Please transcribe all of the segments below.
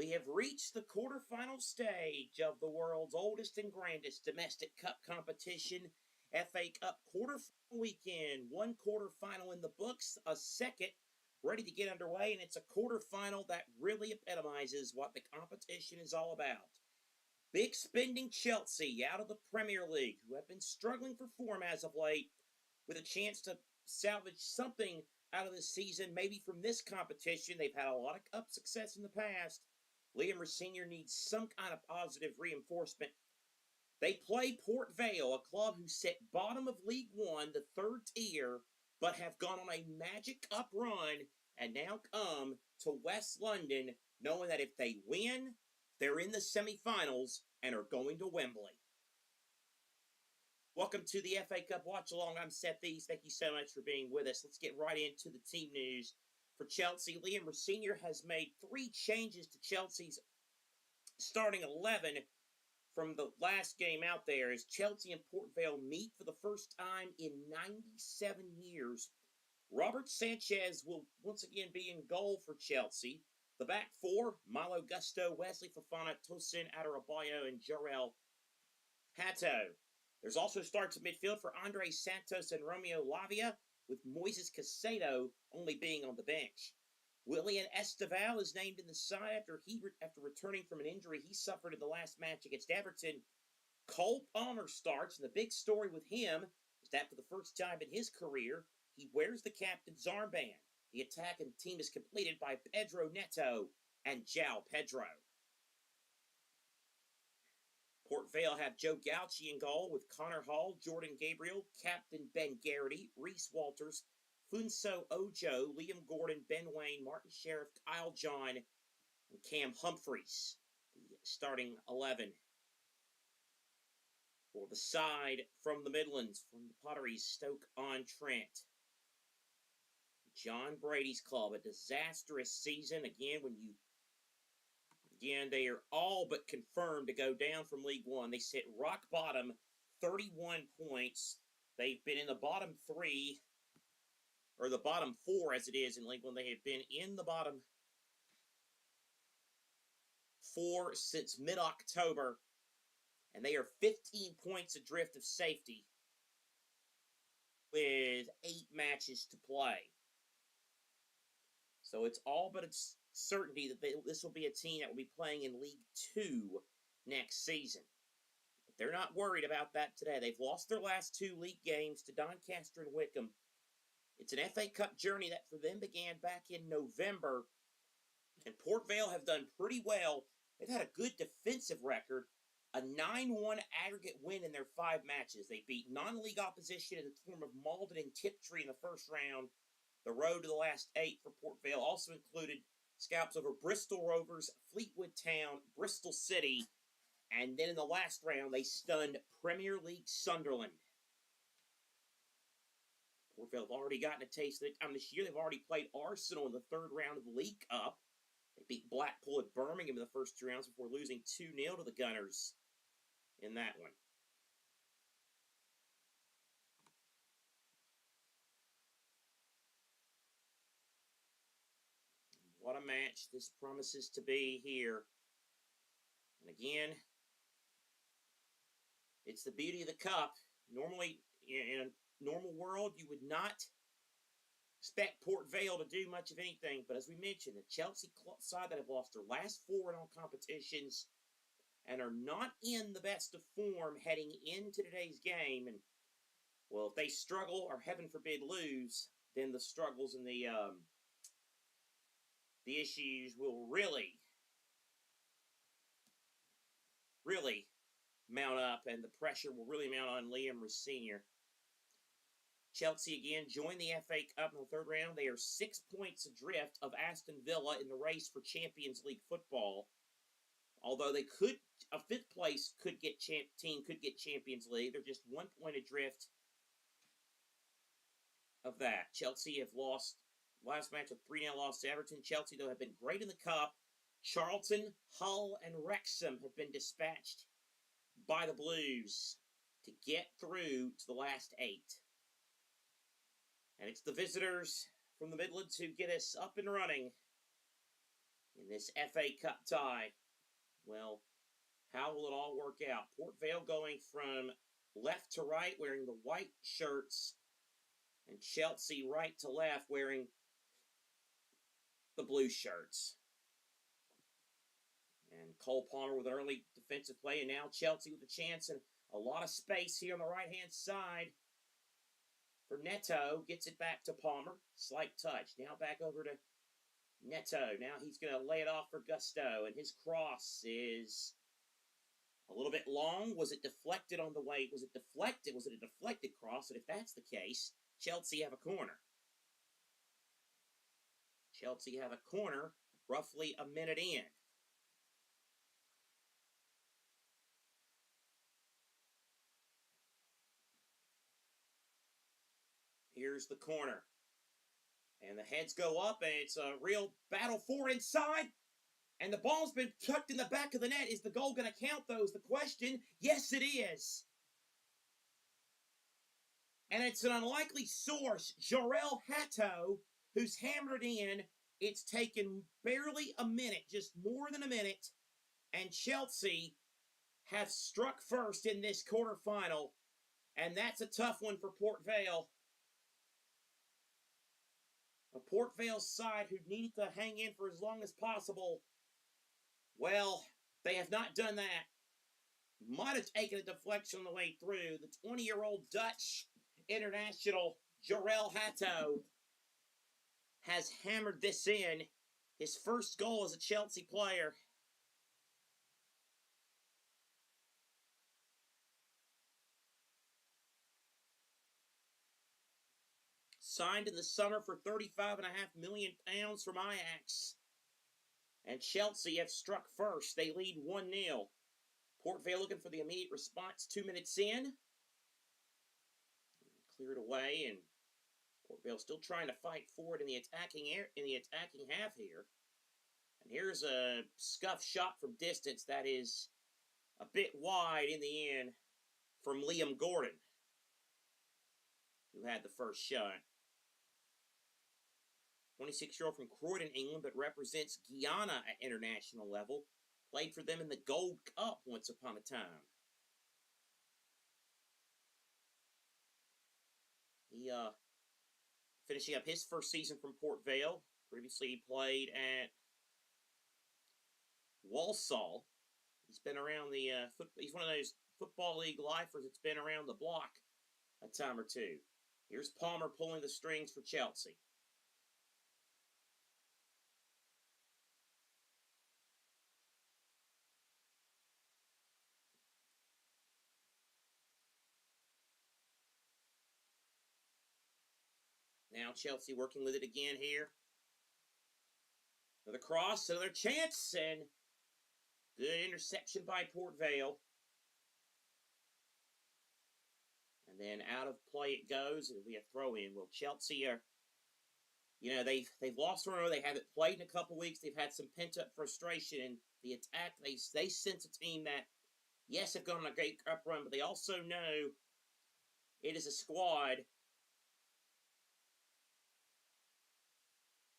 We have reached the quarterfinal stage of the world's oldest and grandest domestic cup competition, FA Cup quarterfinal weekend. One quarterfinal in the books, a second ready to get underway, and it's a quarterfinal that really epitomizes what the competition is all about. Big spending Chelsea out of the Premier League, who have been struggling for form as of late, with a chance to salvage something out of this season, maybe from this competition. They've had a lot of cup success in the past. Liam Senior needs some kind of positive reinforcement. They play Port Vale, a club who sit bottom of League One, the third tier, but have gone on a magic cup run and now come to West London knowing that if they win, they're in the semi-finals and are going to Wembley. Welcome to the FA Cup Watchalong. I'm Seth East. Thank you so much for being with us. Let's get right into the team news. For Chelsea, Liam Senior has made 3 changes to Chelsea's starting 11 from the last game out there as Chelsea and Port Vale meet for the first time in 97 years. Robert Sanchez will once again be in goal for Chelsea. The back 4, Malo Gusto, Wesley Fofana, Tosin Adarabioyo, and Jarrell Hato. There's also starts at midfield for Andre Santos and Romeo Lavia, with Moises Caicedo only being on the bench. Willian Esteval is named in the side after returning from an injury he suffered in the last match against Everton. Cole Palmer starts, and the big story with him is that for the first time in his career, he wears the captain's armband. The attacking team is completed by Pedro Neto and João Pedro. Port Vale have Joe Gauci in goal with Connor Hall, Jordan Gabriel, Captain Ben Garrity, Reese Walters, Funso Ojo, Liam Gordon, Ben Wayne, Martin Sheriff, Kyle John, and Cam Humphreys, the starting 11. For the side from the Midlands, from the Potteries, Stoke-on-Trent. John Brady's club, a disastrous season. Again, they are all but confirmed to go down from League One. They sit rock bottom, 31 points. They've been in the bottom 3, or the bottom 4 as it is in League One. They have been in the bottom 4 since mid-October, and they are 15 points adrift of safety with 8 matches to play. So it's all but a certainty that this will be a team that will be playing in League 2 next season. But they're not worried about that today. They've lost their last 2 league games to Doncaster and Wickham. It's an FA Cup journey that for them began back in November. And Port Vale have done pretty well. They've had a good defensive record. A 9-1 aggregate win in their 5 matches. They beat non-league opposition in the form of Malden and Tiptree in the first round. The road to the last 8 for Port Vale also included scalps over Bristol Rovers, Fleetwood Town, Bristol City, and then in the last round they stunned Premier League Sunderland. Port Vale have already gotten a taste of it. This year they've already played Arsenal in the 3rd round of the League Cup. They beat Blackpool at Birmingham in the first 2 rounds before losing 2-0 to the Gunners in that one. What a match this promises to be here. And again, it's the beauty of the cup. Normally, in a normal world, you would not expect Port Vale to do much of anything. But as we mentioned, the Chelsea side that have lost their last 4 in all competitions and are not in the best of form heading into today's game. And, well, if they struggle or, heaven forbid, lose, then the struggles and the issues will really mount up, and the pressure will really mount on Liam Senior. Chelsea again joined the FA Cup in the 3rd round. They are 6 points adrift of Aston Villa in the race for Champions League football. Although they could, a 5th place could get Champions League. They're just 1 point adrift of that. Chelsea have lost last match, a 3-0 loss to Everton. Chelsea, though, have been great in the Cup. Charlton, Hull, and Wrexham have been dispatched by the Blues to get through to the last 8. And it's the visitors from the Midlands who get us up and running in this FA Cup tie. Well, how will it all work out? Port Vale going from left to right wearing the white shirts, and Chelsea right to left wearing the blue shirts. And Cole Palmer with an early defensive play, and now Chelsea with a chance and a lot of space here on the right-hand side for Neto. Gets it back to Palmer. Slight touch. Now back over to Neto. Now he's going to lay it off for Gusto, and his cross is a little bit long. Was it deflected on the way? Was it deflected? Was it a deflected cross? And if that's the case, Chelsea have a corner. Chelsea have a corner roughly a minute in. Here's the corner. And the heads go up, and it's a real battle for inside. And the ball's been tucked in the back of the net. Is the goal going to count, though, is the question. Yes, it is. And it's an unlikely source, Jorel Hatto, who's hammered in. It's taken barely a minute, just more than a minute. And Chelsea have struck first in this quarterfinal. And that's a tough one for Port Vale. A Port Vale side who needed to hang in for as long as possible. Well, they have not done that. Might have taken a deflection on the way through. The 20-year-old Dutch international Jorel Hatto has hammered this in. His first goal as a Chelsea player. Signed in the summer for £35.5 million from Ajax. And Chelsea have struck first. They lead 1-0. Port Vale looking for the immediate response 2 minutes in. Cleared away, and Port Vale still trying to fight forward in the attacking half here. And here's a scuff shot from distance that is a bit wide in the end from Liam Gordon, who had the first shot. 26-year-old from Croydon, England, but represents Guyana at international level. Played for them in the Gold Cup once upon a time. He finishing up his first season from Port Vale. Previously, he played at Walsall. He's been around the he's one of those football league lifers that's been around the block a time or two. Here's Palmer pulling the strings for Chelsea. Now Chelsea working with it again here. Another cross, another chance, and good interception by Port Vale. And then out of play it goes, and it'll be a throw-in. Well, Chelsea are, they've lost one, they haven't played in a couple weeks. They've had some pent-up frustration in the attack. They sense a team that, yes, have gone on a great cup run, but they also know it is a squad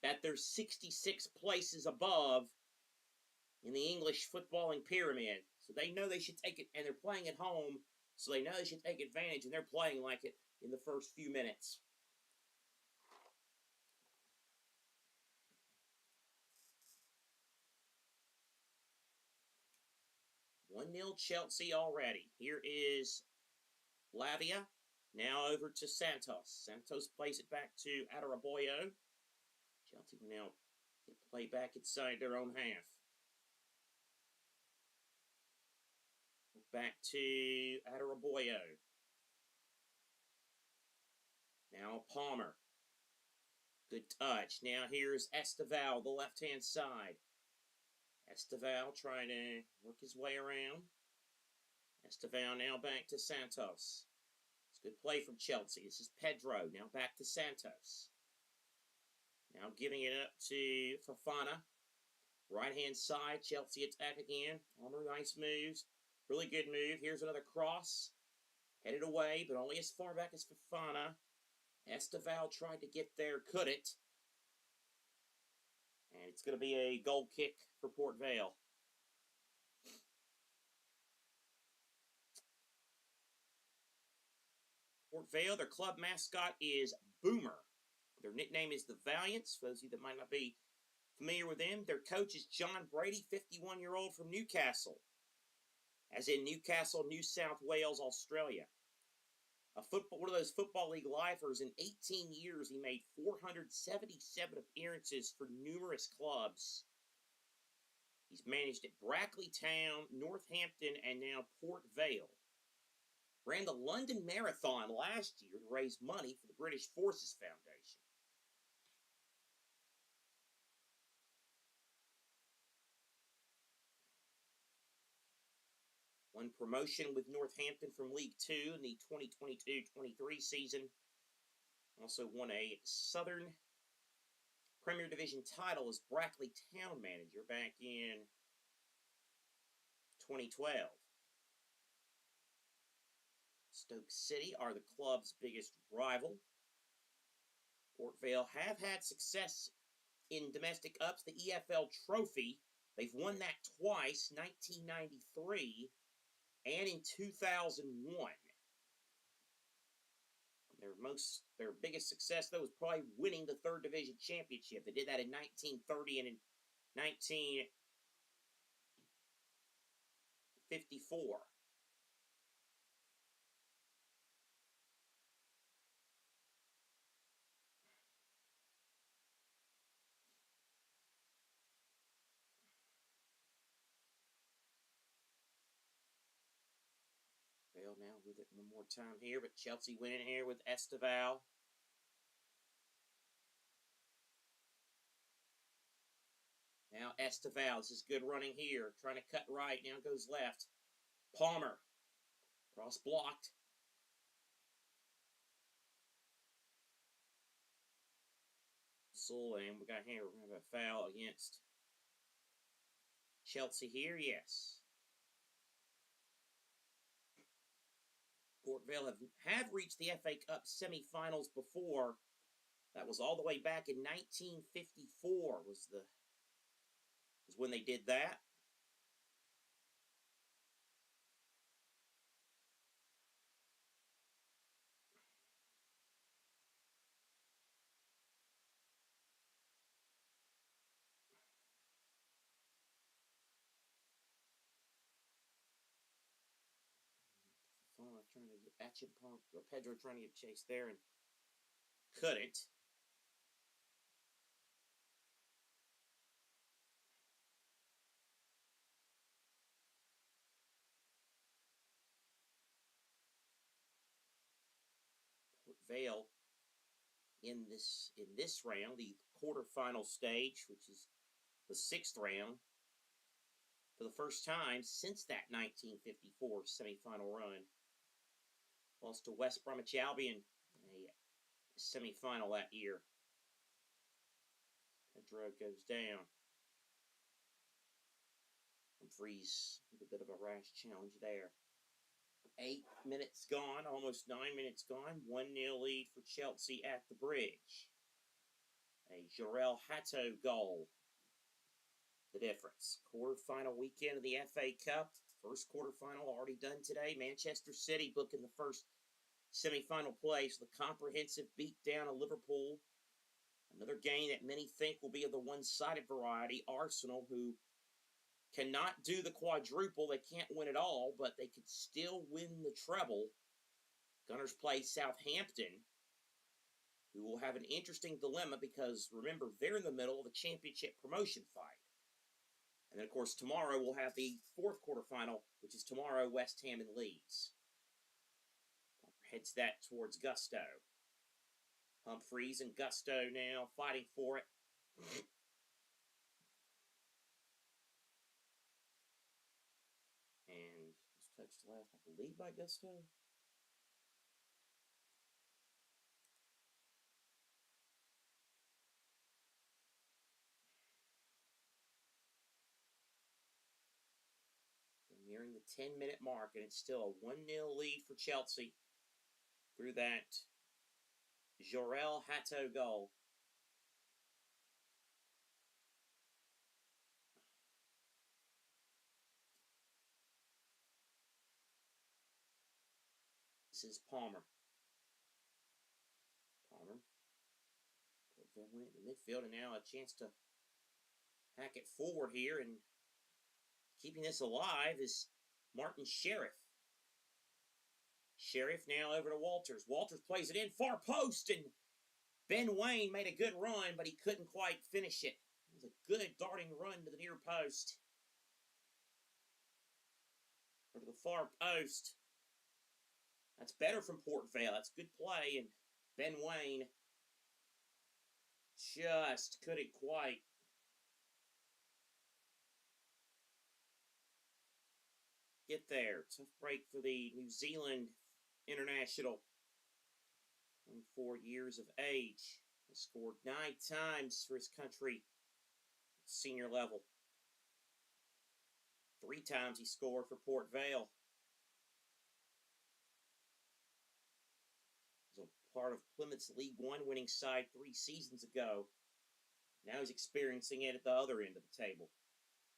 that they're 66 places above in the English footballing pyramid. So they know they should take it, and they're playing at home, so they know they should take advantage, and they're playing like it in the first few minutes. "1-0 Chelsea already." Here is Lavia. Now over to Santos. Santos plays it back to Adaraboyo. Chelsea will now get play back inside their own half. Back to Adaraboyo. Now Palmer. Good touch. Now here's Esteval, the left-hand side. Esteval trying to work his way around. Esteval now back to Santos. It's a good play from Chelsea. This is Pedro. Now back to Santos. Now giving it up to Fofana. Right-hand side, Chelsea attack again. Palmer, nice moves. Really good move. Here's another cross. Headed away, but only as far back as Fofana. Esteval tried to get there, couldn't. And It's going to be a goal kick for Port Vale. Port Vale, their club mascot is Boomer. Their nickname is the Valiants, for those of you that might not be familiar with them. Their coach is John Brady, 51-year-old from Newcastle, as in Newcastle, New South Wales, Australia. One of those Football League lifers. In 18 years, he made 477 appearances for numerous clubs. He's managed at Brackley Town, Northampton, and now Port Vale. Ran the London Marathon last year to raise money for the British Forces Foundation. Won promotion with Northampton from League Two in the 2022-23 season. Also won a Southern Premier Division title as Brackley Town manager back in 2012. Stoke City are the club's biggest rival. Port Vale have had success in domestic ups, the EFL Trophy. They've won that twice, 1993 and in 2001. Their biggest success, though, was probably winning the third division championship. They did that in 1930 and in 1954. Vale now with it one more time here, but Chelsea winning here with Esteval. Now Esteval, this is good running here. Trying to cut right, now goes left. Palmer, cross blocked. And we got here, we're going to have a foul against Chelsea here, yes. Port Vale have reached the FA Cup semifinals before. That was all the way back in 1954 was when they did that. Trying to get Pedro trying to get chased there and couldn't. Port Vale in this round, the quarterfinal stage, which is the 6th round, for the first time since that 1954 semifinal run. Lost to West Bromwich Albion in a semifinal that year. Pedro goes down. Humphreys with a bit of a rash challenge there. 8 minutes gone, almost 9 minutes gone. 1-0 lead for Chelsea at the bridge. A Jarrell Hatto goal. The difference. Quarterfinal weekend of the FA Cup. First quarterfinal already done today. Manchester City booking the first semifinal place with a comprehensive beatdown of Liverpool. Another game that many think will be of the one-sided variety. Arsenal, who cannot do the quadruple. They can't win it all, but they could still win the treble. Gunners play Southampton, who will have an interesting dilemma because, remember, they're in the middle of a championship promotion fight. And then, of course, tomorrow we'll have the 4th quarterfinal, which is tomorrow, West Ham and Leeds. Heads that towards Gusto. Humphreys and Gusto now fighting for it. And just touched left, I believe, by Gusto. Nearing the 10-minute mark, and it's still a 1-0 lead for Chelsea through that Jarrell Hatto goal. This is Palmer. Palmer. Port Vale went in the midfield, and now a chance to hack it forward here, and keeping this alive is Martin Sheriff. Sheriff now over to Walters. Walters plays it in, far post, and Ben Wayne made a good run, but he couldn't quite finish it. It was a good darting run to the near post. Or to the far post. That's better from Port Vale. That's good play, and Ben Wayne just couldn't quite get there. Tough break for the New Zealand international. 24 years of age. He scored 9 times for his country at senior level. 3 times he scored for Port Vale. He was a part of Plymouth's League One winning side 3 seasons ago. Now he's experiencing it at the other end of the table.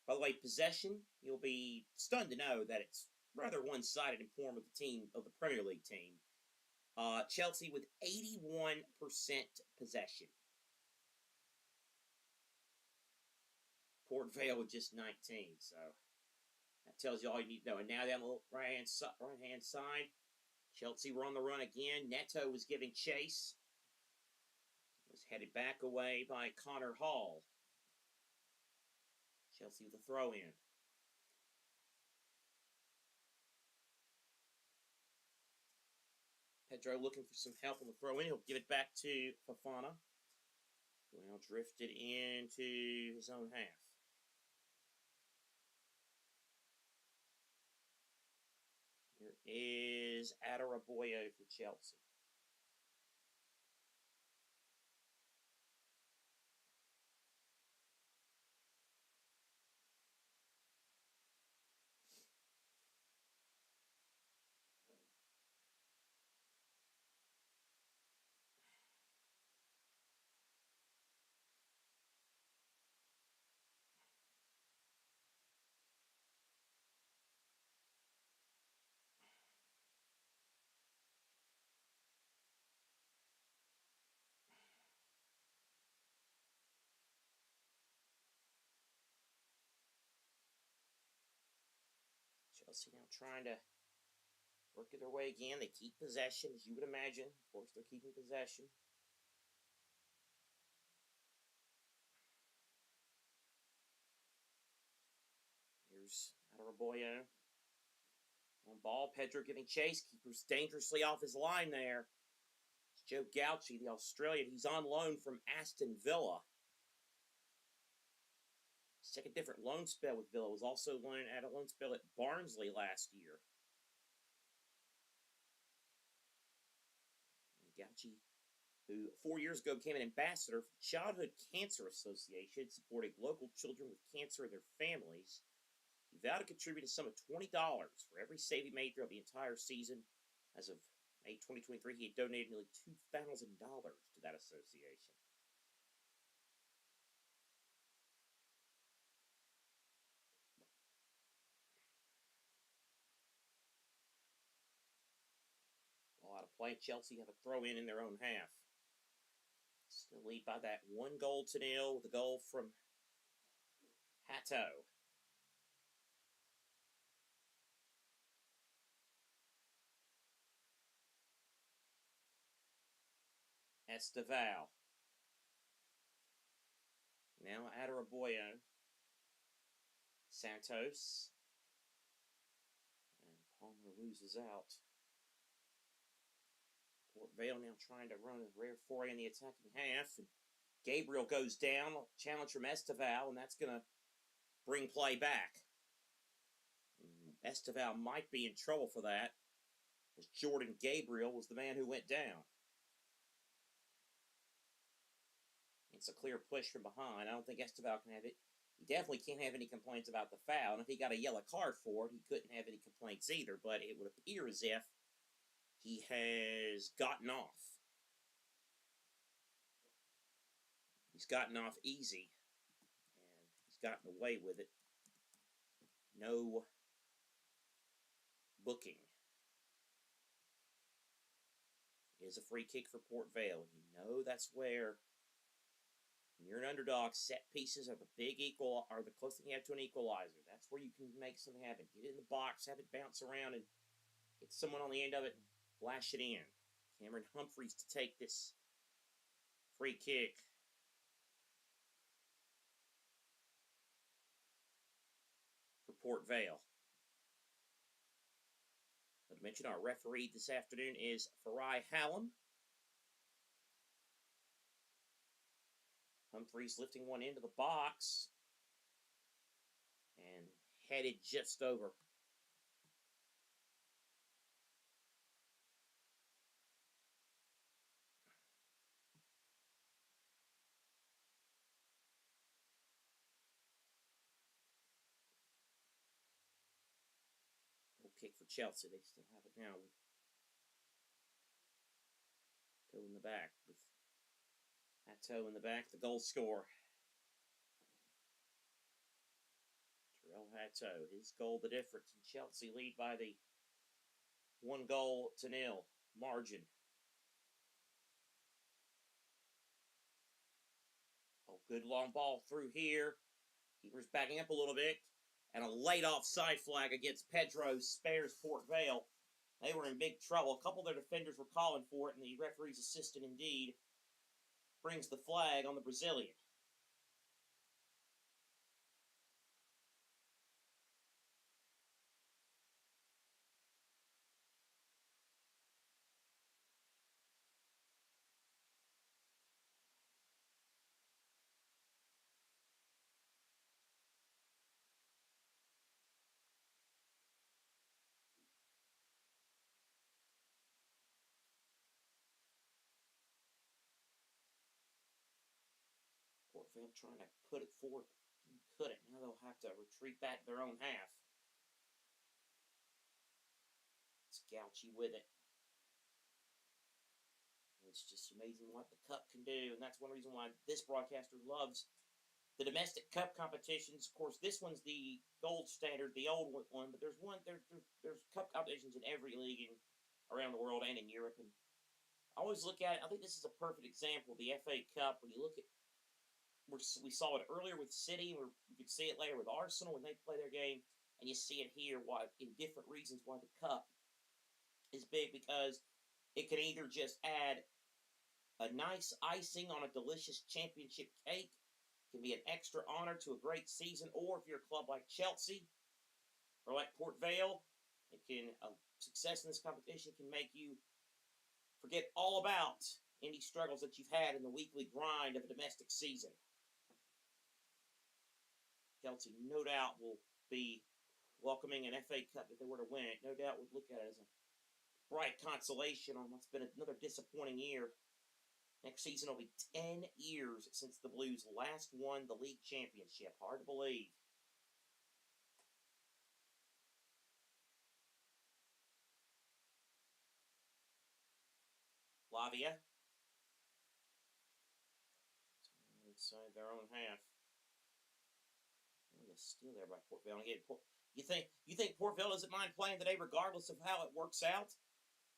By the way, possession, you'll be stunned to know that it's rather one-sided in form of the team, of the Premier League team. Chelsea with 81% possession. Port Vale with just 19, so that tells you all you need to know. And now down the right-hand side, Chelsea were on the run again. Neto was giving chase. Was headed back away by Connor Hall. Chelsea with a throw-in. Pedro looking for some help on the throw-in. He'll give it back to Fofana. Who now drifted into his own half. Here is Adaraboyo for Chelsea. Chelsea now trying to work their way again. They keep possession, as you would imagine. Of course, they're keeping possession. Here's Adaraboyo. On ball, Pedro giving chase. Keeper's dangerously off his line there. It's Joe Gauchi, the Australian. He's on loan from Aston Villa. Second different loan spell with Villa. Was also at a loan spell at Barnsley last year. And Gauchi, who 4 years ago became an ambassador for the Childhood Cancer Association, supporting local children with cancer and their families. He vowed to contribute a sum of $20 for every save he made throughout the entire season. As of May 2023, he had donated nearly $2,000 to that association. Ball out of play. Chelsea have a throw-in their own half. Still lead by that 1-0 with a goal from Hato. Esteval. Now Adaraboyo. Santos. And Palmer loses out. Port Vale now trying to run a rare foray in the attacking half. And Gabriel goes down. Challenge from Esteval, and that's going to bring play back. Esteval might be in trouble for that, as Jordan Gabriel was the man who went down. It's a clear push from behind. I don't think Esteval can have it. He definitely can't have any complaints about the foul. And if he got a yellow card for it, he couldn't have any complaints either. But it would appear as if he has gotten off. He's gotten off easy. And he's gotten away with it. No booking. is a free kick for Port Vale. You know that's where, when you're an underdog, set pieces are the the closest thing you have to an equalizer. That's where you can make something happen. Get it in the box, have it bounce around, and get someone on the end of it and flash it in. Cameron Humphreys to take this free kick. For Port Vale. I'd mention our referee this afternoon is Farai Hallam. Humphreys lifting one into the box and headed just over. Goal kick for Chelsea. They still have it now with Toe in the back. With Toe in the back, the goal scorer. Hatto, his goal the difference, and Chelsea lead by the 1-0 margin. Oh, good long ball through here. Keeper's backing up a little bit, and a late offside flag against Pedro spares Port Vale. They were in big trouble. A couple of their defenders were calling for it, and the referee's assistant indeed brings the flag on the Brazilian. Port Vale trying to put it forward. Couldn't. Now they'll have to retreat back to their own half. It's Gauchi with it. It's just amazing what the Cup can do, and that's one reason why this broadcaster loves the domestic Cup competitions. Of course, this one's the gold standard, the old one, but there's Cup competitions in every league around the world and in Europe. And I always look at it. I think this is a perfect example of the FA Cup. When you look at, we saw it earlier with City, and we could see it later with Arsenal when they play their game, and you see it here why in different reasons why the Cup is big, because it can either just add a nice icing on a delicious championship cake, can be an extra honor to a great season, or if you're a club like Chelsea or like Port Vale, success in this competition can make you forget all about any struggles that you've had in the weekly grind of a domestic season. Chelsea, no doubt, will be welcoming an FA Cup if they were to win it. No doubt would look at it as a bright consolation on what's been another disappointing year. Next season will be 10 years since the Blues last won the league championship. Hard to believe. Lavia. Inside their own half. Oh, they're still there by Port Vale. Again, you think Port Vale doesn't mind playing today regardless of how it works out?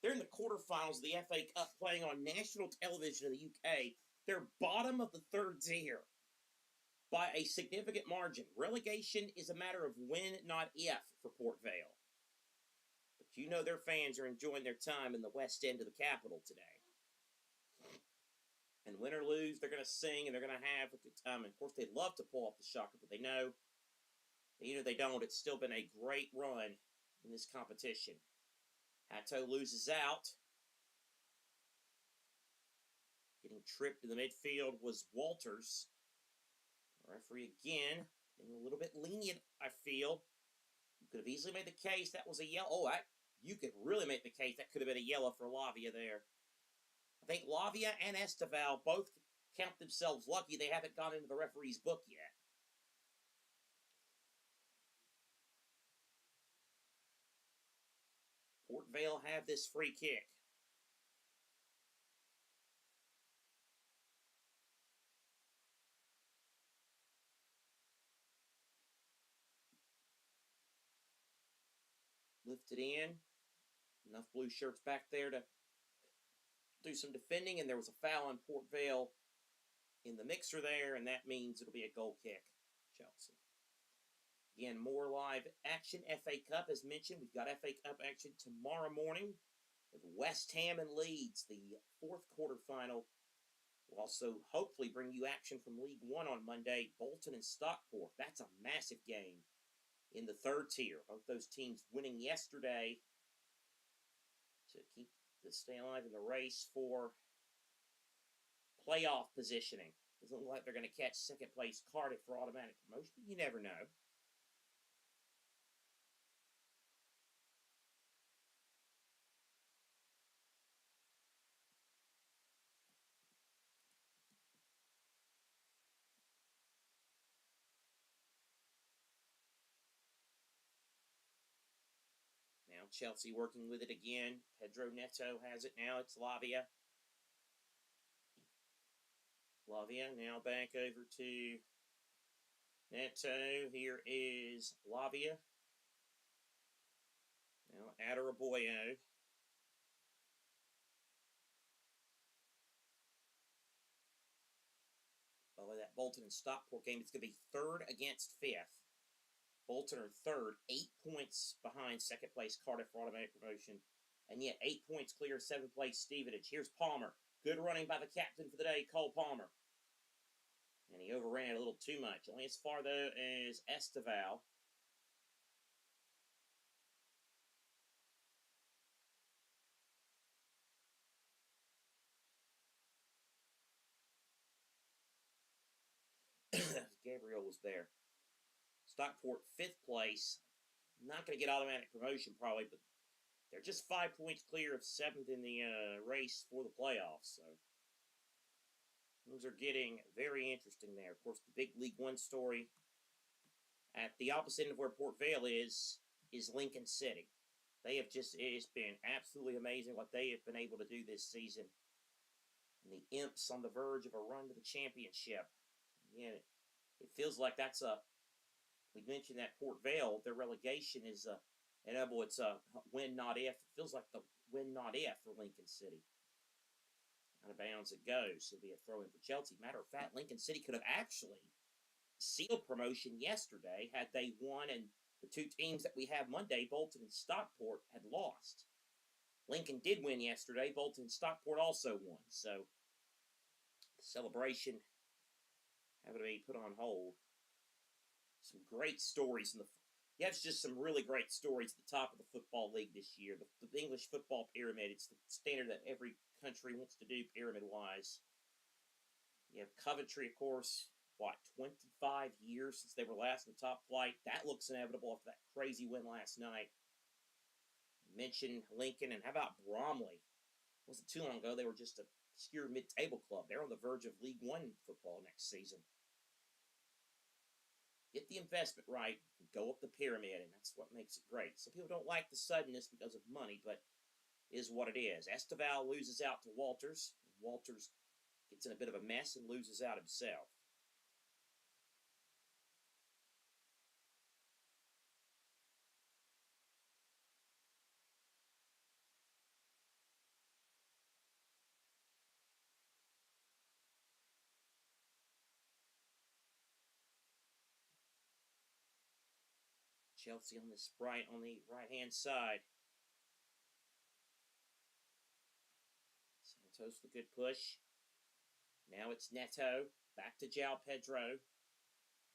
They're in the quarterfinals of the FA Cup playing on national television in the UK. They're bottom of the third tier by a significant margin. Relegation is a matter of when, not if, for Port Vale. But you know their fans are enjoying their time in the west end of the capital today. And win or lose, they're going to sing and they're going to have a good time. And of course, they'd love to pull off the shocker, but they know, even if they don't, it's still been a great run in this competition. Hatto loses out. Getting tripped in the midfield was Walters. The referee again, being a little bit lenient, I feel. You could have easily made the case that was a yellow. Oh, you could really make the case that could have been a yellow for Lavia there. I think Lavia and Esteval both count themselves lucky they haven't gone into the referee's book yet. Port Vale have this free kick. Lifted in. Enough blue shirts back there to do some defending, and there was a foul on Port Vale in the mixer there, and that means it'll be a goal kick, Chelsea. Again, more live action. FA Cup, as mentioned. We've got FA Cup action tomorrow morning with West Ham and Leeds, the fourth quarterfinal. We'll also hopefully bring you action from League One on Monday, Bolton and Stockport. That's a massive game in the third tier. Both those teams winning yesterday to stay alive in the race for playoff positioning. Doesn't look like they're going to catch second place Cardiff for automatic promotion. You never know. Now Chelsea working with it again. Pedro Neto has it now. It's Lavia. Lavia now back over to Neto. Here is Lavia. Now Adaraboyo. By the way, that Bolton and Stockport game is going to be third against fifth. Bolton are third, 8 points behind second place Cardiff for automatic promotion, and yet 8 points clear seventh place Stevenage. Here's Palmer. Good running by the captain for the day, Cole Palmer. And he overran it a little too much. Only as far, though, as Esteval. Gabriel was there. Stockport, fifth place. Not going to get automatic promotion, probably, but they're just 5 points clear of seventh in the race for the playoffs. So things are getting very interesting there. Of course, the big League One story at the opposite end of where Port Vale is Lincoln City. They have it's been absolutely amazing what they have been able to do this season. And the Imps on the verge of a run to the championship. Again, it feels like that's we mentioned that Port Vale, their relegation is it's a win, not if. It feels like the win, not if for Lincoln City. Out of bounds it goes. It'll be a throw-in for Chelsea. Matter of fact, Lincoln City could have actually sealed promotion yesterday had they won, and the two teams that we have Monday, Bolton and Stockport, had lost. Lincoln did win yesterday. Bolton and Stockport also won. So the celebration having to be put on hold. Some great stories in the. You have just some really great stories at the top of the football league this year. The English football pyramid. It's the standard that every country wants to do pyramid-wise. You have Coventry, of course. 25 years since they were last in the top flight. That looks inevitable after that crazy win last night. Mention Lincoln, and how about Bromley? It wasn't too long ago. They were just a obscure mid-table club. They're on the verge of League One football next season. Get the investment right, go up the pyramid, and that's what makes it great. Some people don't like the suddenness because of money, but it is what it is. Esteval loses out to Walters. Walters gets in a bit of a mess and loses out himself. Chelsea on the sprite on the right-hand side. Santos the good push. Now it's Neto. Back to João Pedro.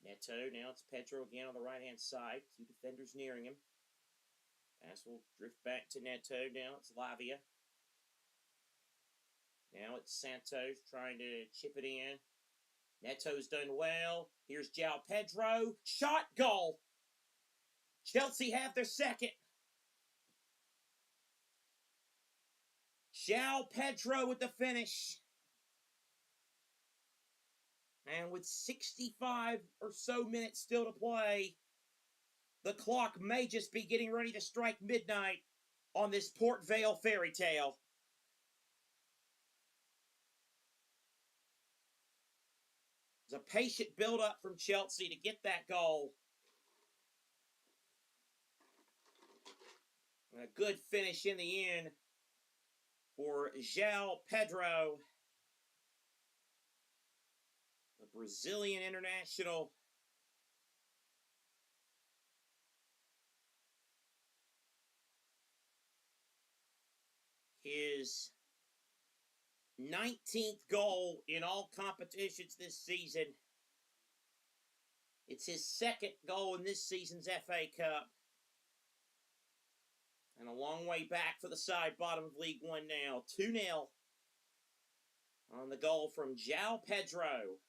Neto. Now it's Pedro again on the right-hand side. Two defenders nearing him. Pass will drift back to Neto. Now it's Lavia. Now it's Santos trying to chip it in. Neto's done well. Here's João Pedro. Shot, goal! Chelsea have their second. João Pedro with the finish. And with 65 or so minutes still to play, the clock may just be getting ready to strike midnight on this Port Vale fairy tale. It's a patient build-up from Chelsea to get that goal. And a good finish in the end for João Pedro, the Brazilian international. His 19th goal in all competitions this season. It's his second goal in this season's FA Cup. And a long way back for the side, bottom of League One now. 2-0 on the goal from João Pedro.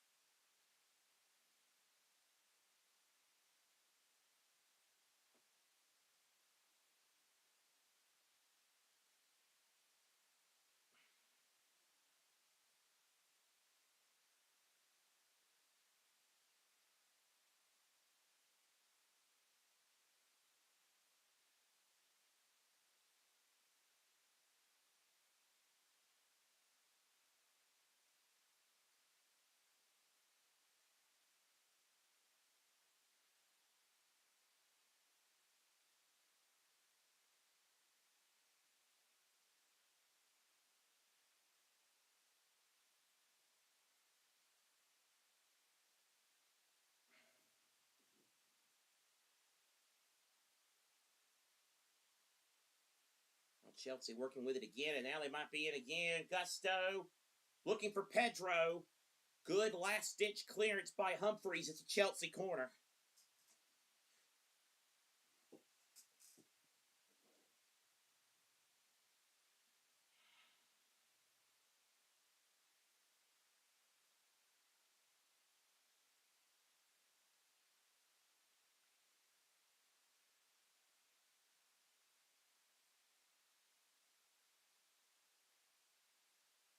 Chelsea working with it again, and now they might be in again. Gusto looking for Pedro. Good last-ditch clearance by Humphreys. It's a Chelsea corner.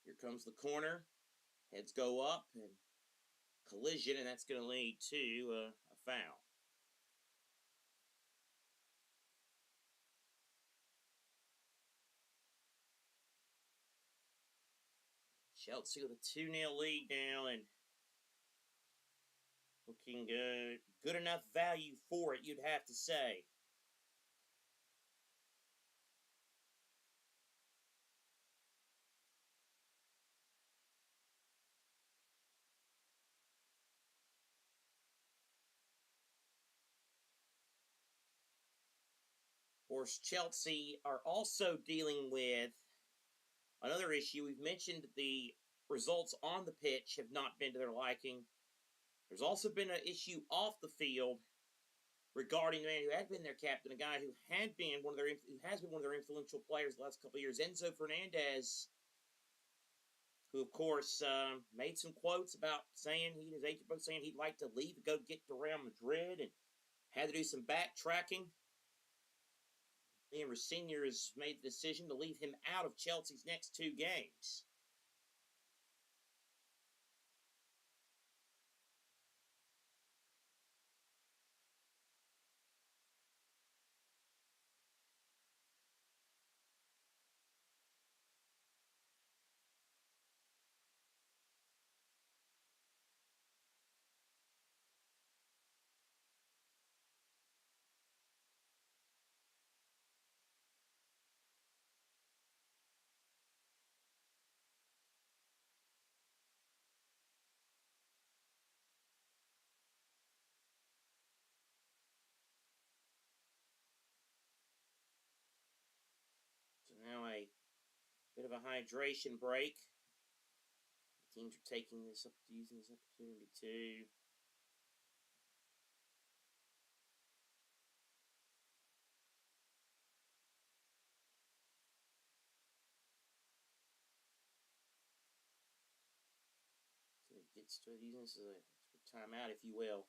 Here comes the corner. Heads go up and collision, and that's going to lead to a foul. Chelsea with a 2-0 lead now, and looking good enough value for it, you'd have to say. Of course, Chelsea are also dealing with another issue. We've mentioned that the results on the pitch have not been to their liking. There's also been an issue off the field regarding the man who had been their captain, a guy who has been one of their influential players the last couple of years, Enzo Fernandez, who of course made some quotes about saying his agent both saying he'd like to leave and go get to Real Madrid, and had to do some backtracking. Liam Senior has made the decision to leave him out of Chelsea's next 2 games. So now a bit of a hydration break. The teams are taking this up, using this opportunity to gets to using this as a timeout, if you will.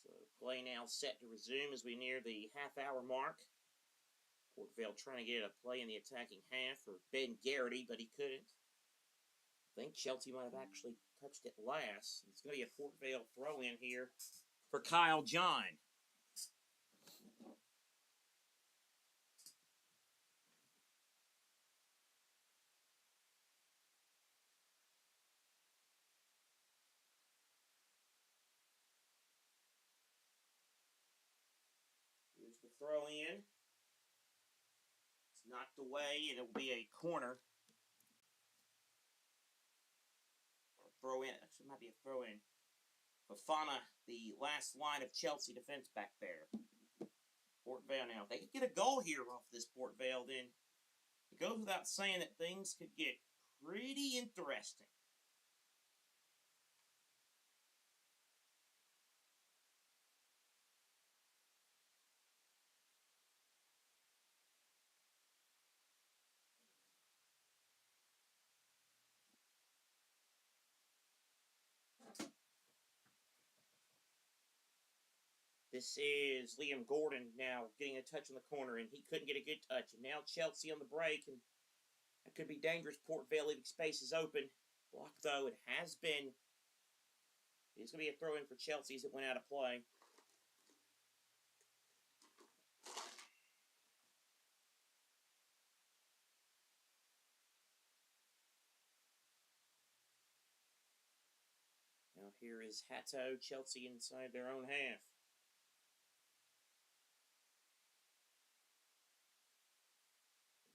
So play now set to resume as we near the half-hour mark. Port Vale trying to get a play in the attacking half for Ben Garrity, but he couldn't. I think Chelsea might have actually touched it last. It's going to be a Port Vale throw-in here. for Kyle John. Here's the throw in. It's knocked away, and it'll be a corner. Or throw in. Actually, it might be a throw in. Fofana, the last line of Chelsea defense back there. Port Vale now. If they could get a goal here off this Port Vale, then it goes without saying that things could get pretty interesting. This is Liam Gordon now getting a touch on the corner, and he couldn't get a good touch. And now Chelsea on the break, and that could be dangerous. Port Vale leaving spaces open. Blocked, though. It has been. It's going to be a throw-in for Chelsea as it went out of play. Now here is Hatto, Chelsea inside their own half.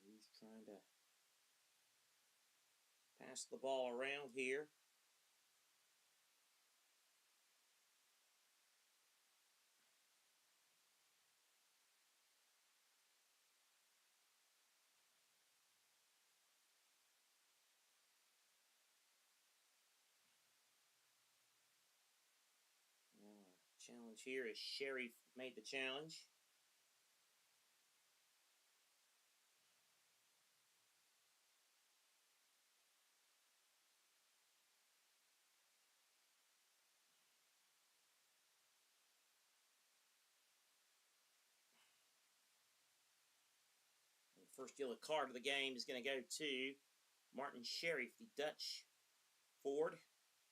He's trying to pass the ball around here. Challenge here is Sherry made the challenge. And the first yellow card of the game is going to go to Martin Sherry, the Dutch forward,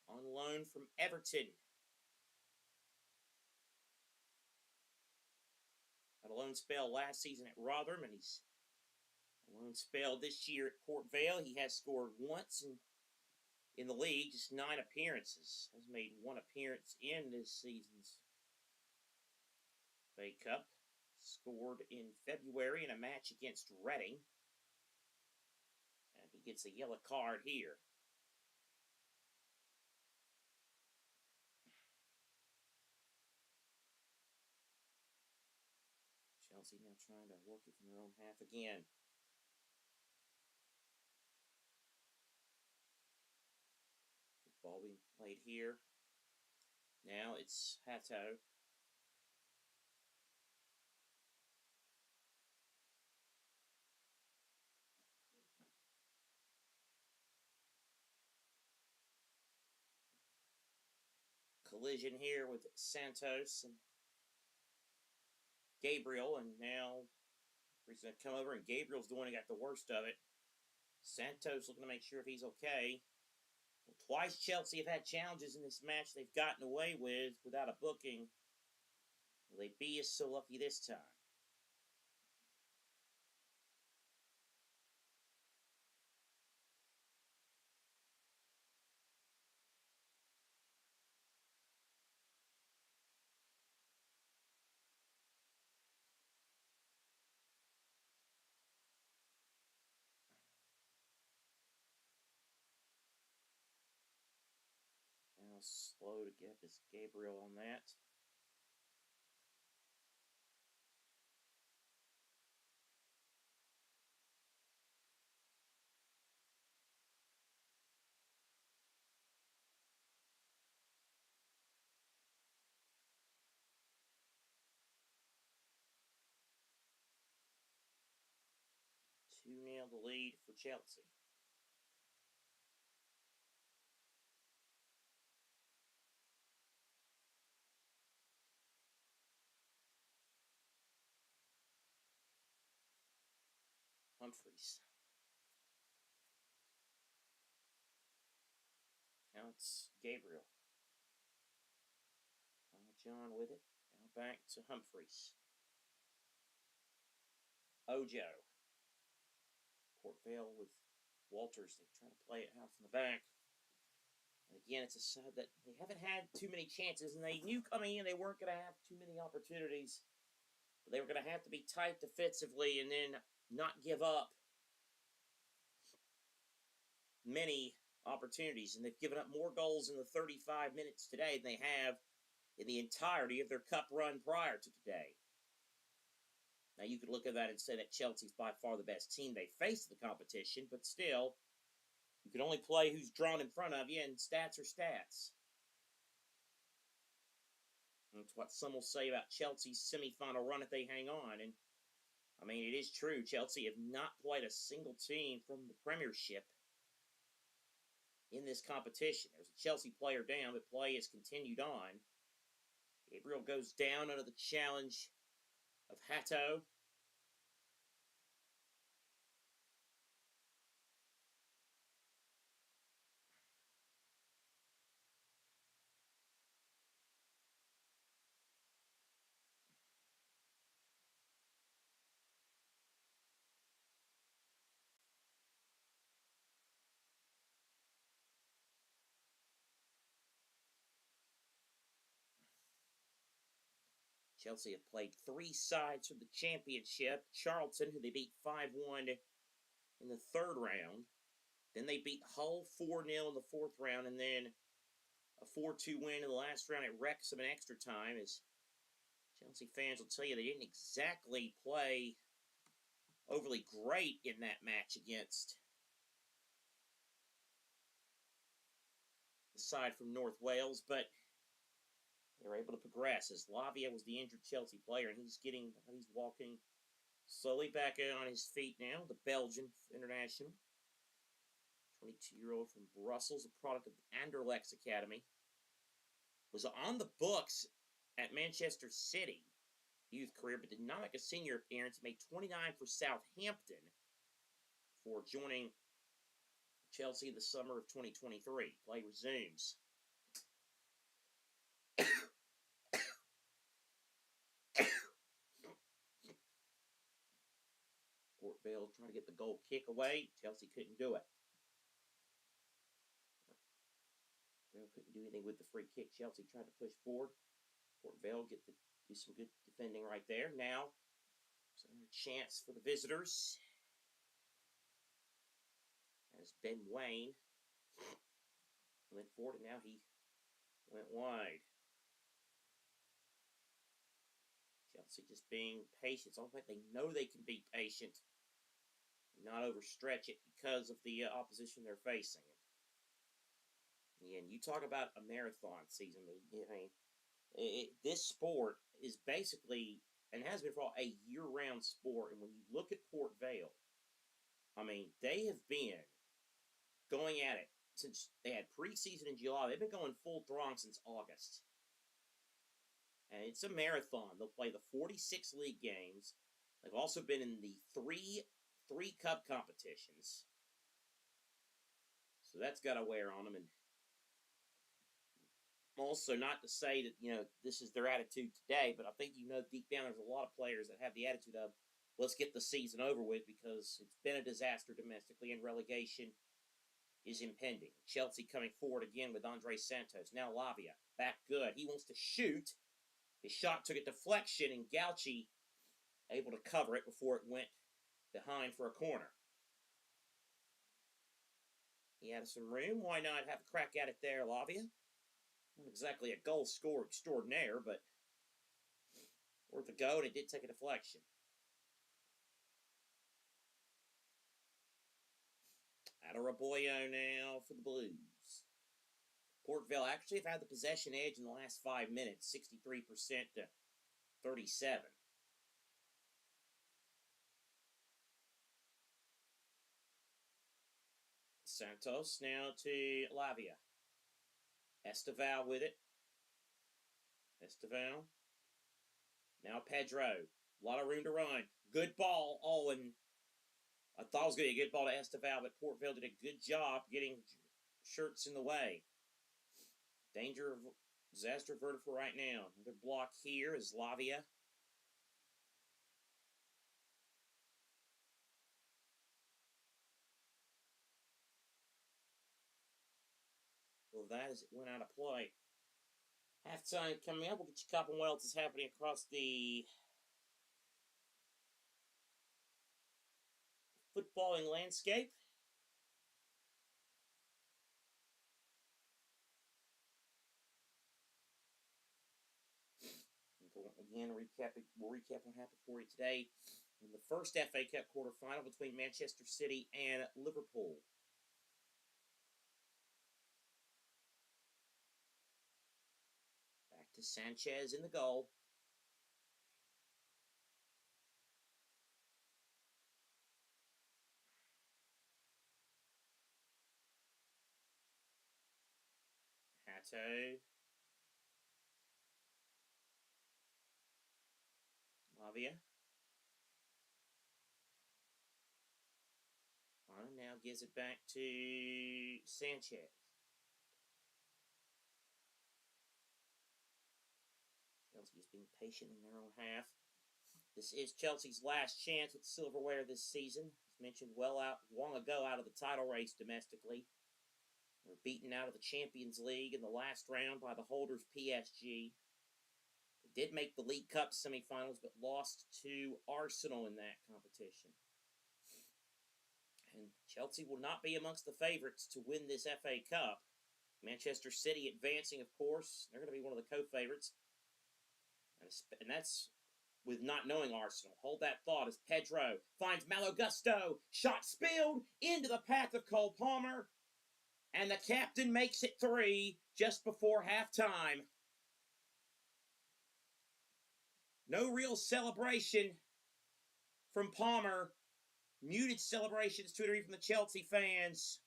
on loan from Everton. Had a loan spell last season at Rotherham, and he's a loan spell this year at Port Vale. He has scored once in the league, just 9 appearances. Has made 1 appearance in this season's FA Cup. Scored in February in a match against Reading. And he gets a yellow card here. Chelsea now trying to work it from their own half again. Ball being played here. Now it's Hatto. Collision here with Santos and Gabriel, and now he's going to come over, and Gabriel's the one who got the worst of it. Santos looking to make sure if he's okay. Well, twice Chelsea have had challenges in this match they've gotten away with without a booking. Will they be so lucky this time? Now slow to get up is Gabriel on that. Two-nil the lead for Chelsea. Humphreys. Now it's Gabriel. John with it. Now back to Humphreys. Ojo. Port Vale with Walters. They try to play it out from the back. And again, it's a side that they haven't had too many chances, and they knew coming in they weren't going to have too many opportunities. But they were going to have to be tight defensively and then not give up many opportunities. And they've given up more goals in the 35 minutes today than they have in the entirety of their cup run prior to today. Now, you could look at that and say that Chelsea's by far the best team they faced in the competition, but still, you can only play who's drawn in front of you, and stats are stats. That's what some will say about Chelsea's semifinal run if they hang on. And, I mean, it is true. Chelsea have not played a single team from the Premiership in this competition. There's a Chelsea player down, but play has continued on. Gabriel goes down under the challenge of Hato. Chelsea have played 3 sides from the championship. Charlton, who they beat 5-1 in the third round. Then they beat Hull 4-0 in the fourth round, and then a 4-2 win in the last round at Wrexham in extra time. As Chelsea fans will tell you, they didn't exactly play overly great in that match against the side from North Wales, but they were able to progress as Lavia was the injured Chelsea player, and he's walking slowly back on his feet now, the Belgian international. 22-year-old from Brussels, a product of the Anderlecht Academy. Was on the books at Manchester City youth career, but did not make a senior appearance. Made 29 for Southampton before joining Chelsea in the summer of 2023. Play resumes. Port Vale trying to get the goal kick away. Chelsea couldn't do it. Vale couldn't do anything with the free kick. Chelsea tried to push forward. Port Vale do some good defending right there. Now, it's another chance for the visitors. As Ben Wayne went forward, and now he went wide. Chelsea just being patient. It's almost like they know they can be patient and not overstretch it because of the opposition they're facing. And you talk about a marathon season. I mean, this sport is basically, and has been for a year-round sport. And when you look at Port Vale, I mean, they have been going at it since they had preseason in July. They've been going full throng since August. And it's a marathon. They'll play the 46 league games. They've also been in the three cup competitions. So that's got to wear on them. And also, not to say that, this is their attitude today, but I think deep down there's a lot of players that have the attitude of, let's get the season over with because it's been a disaster domestically and relegation is impending. Chelsea coming forward again with Andre Santos. Now Lavia, back good. He wants to shoot. His shot took a deflection, and Gauchi able to cover it before it went behind for a corner. He had some room. Why not have a crack at it there, Lavia? Not exactly a goal score extraordinaire, but worth a go, and it did take a deflection. Adarabioyo now for the Blues. Port Vale actually have had the possession edge in the last 5 minutes, 63% to 37%. Santos now to Lavia. Esteval with it. Esteval. Now Pedro. A lot of room to run. Good ball. Oh, and I thought it was going to be a good ball to Esteval, but Port Vale did a good job getting shirts in the way. Danger of Disaster averted for right now. Another block here is Lavia. Well, that as it went out of play. Halftime coming up. We'll get you a couple what else is happening across the footballing landscape. Again, we'll recap what happened for you today in the first FA Cup quarterfinal between Manchester City and Liverpool. Back to Sanchez in the goal. Hato. Lavia. Now gives it back to Sanchez. Chelsea's being patient in their own half. This is Chelsea's last chance with silverware this season. As mentioned long ago out of the title race domestically. They were beaten out of the Champions League in the last round by the holders PSG. They did make the League Cup semifinals, but lost to Arsenal in that competition. And Chelsea will not be amongst the favorites to win this FA Cup. Manchester City advancing, of course. They're going to be one of the co-favorites. And that's with not knowing Arsenal. Hold that thought as Pedro finds Malo Gusto. Shot spilled into the path of Cole Palmer. And the captain makes it 3 just before halftime. No real celebration from Palmer. Muted celebrations to a degree from the Chelsea fans.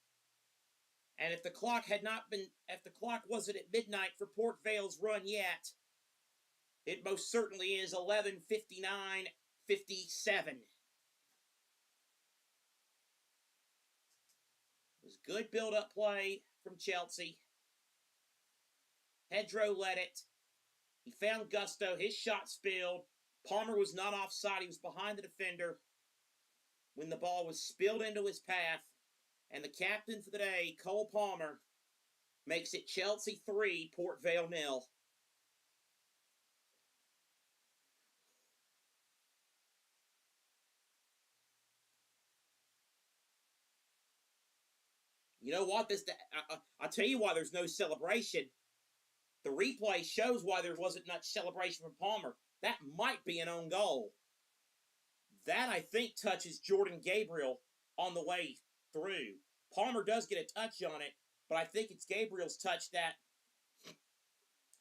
And if the clock wasn't at midnight for Port Vale's run yet, it most certainly is 11:59:57. It was good build-up play from Chelsea. Pedro led it. He found Gusto. His shot spilled. Palmer was not offside. He was behind the defender when the ball was spilled into his path. And the captain for the day, Cole Palmer, makes it Chelsea 3, Port Vale 0. You know what? I'll tell you why there's no celebration. The replay shows why there wasn't much celebration from Palmer. That might be an own goal. That, I think, touches Jordan Gabriel on the way through. Palmer does get a touch on it, but I think it's Gabriel's touch that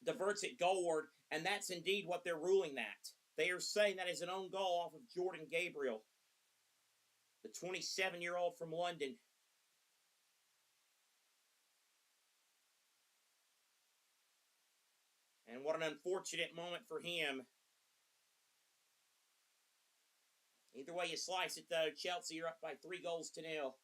diverts it goalward, and that's indeed what they're ruling that. They are saying that is an own goal off of Jordan Gabriel, the 27-year-old from London. And what an unfortunate moment for him. Either way you slice it, though, Chelsea are up by 3-0.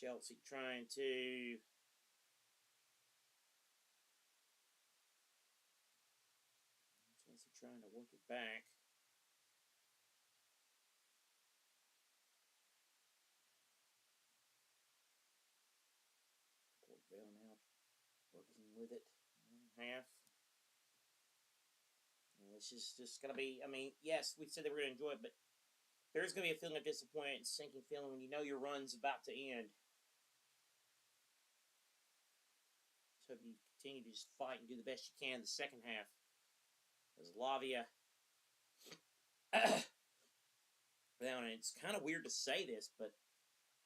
Chelsea trying to work it back. Port Vale now working with it. Half. And this is just going to be, yes, we said they were going to enjoy it, but there's going to be a feeling of disappointment and sinking feeling when you know your run's about to end. So if you continue to just fight and do the best you can in the second half. As Lavia. Now, and it's kind of weird to say this, but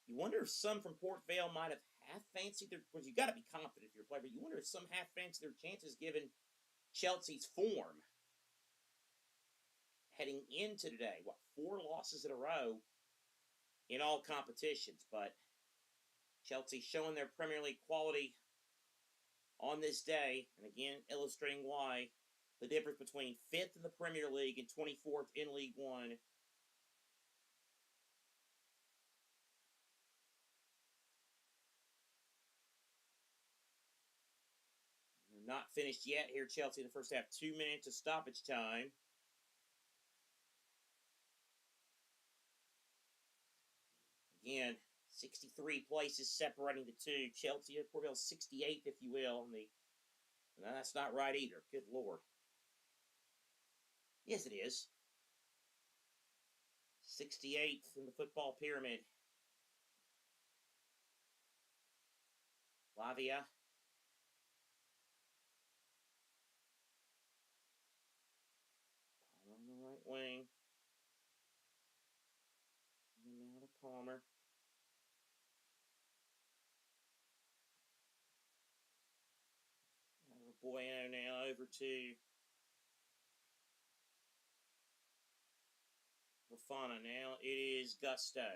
you wonder if some from Port Vale might have half-fancied their... Because you got to be confident if you're a player, but you wonder if some half-fancied their chances given Chelsea's form heading into today. 4 losses in a row in all competitions, but Chelsea showing their Premier League quality on this day, and again illustrating why. The difference between 5th in the Premier League and 24th in League One. They're not finished yet here, Chelsea, in the first half. 2 minutes of stoppage time. Again, 63 places separating the two. Chelsea at Port Vale 68th, if you will. No, that's not right either. Good Lord. Yes, it is. 68th in the football pyramid. Lavia. On the right wing. And now to Palmer. Bueno now over to Lafana. Now it is Gusto.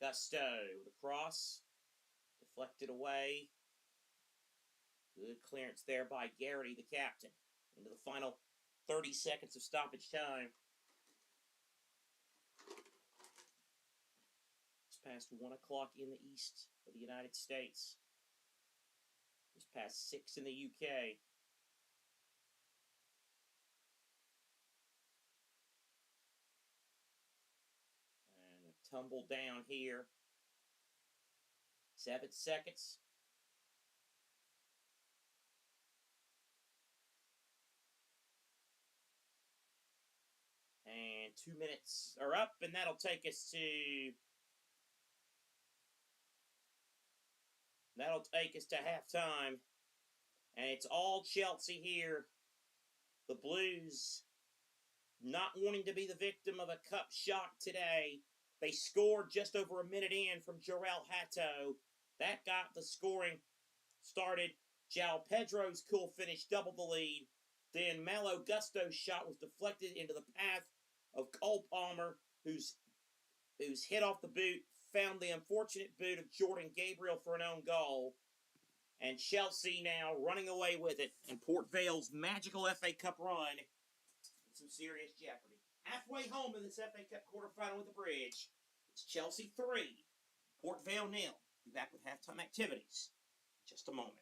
Gusto with a cross. Deflected away. Good clearance there by Garrity, the captain. Into the final 30 seconds of stoppage time. It's past 1 o'clock in the east of the United States. It's past 6 in the UK. And a tumble down here. 7 seconds. And 2 minutes are up, and that'll take us to halftime. And it's all Chelsea here. The Blues not wanting to be the victim of a cup shock today. They scored just over a minute in from Jarrell Hatto. That got the scoring started. João Pedro's cool finish doubled the lead. Then Malo Gusto's shot was deflected into the path of Cole Palmer, who's hit off the boot, found the unfortunate boot of Jordan Gabriel for an own goal. And Chelsea now running away with it. And Port Vale's magical FA Cup run in some serious jeopardy. Halfway home in this FA Cup quarterfinal with the Bridge. It's Chelsea 3, Port Vale 0. Be back with halftime activities in just a moment.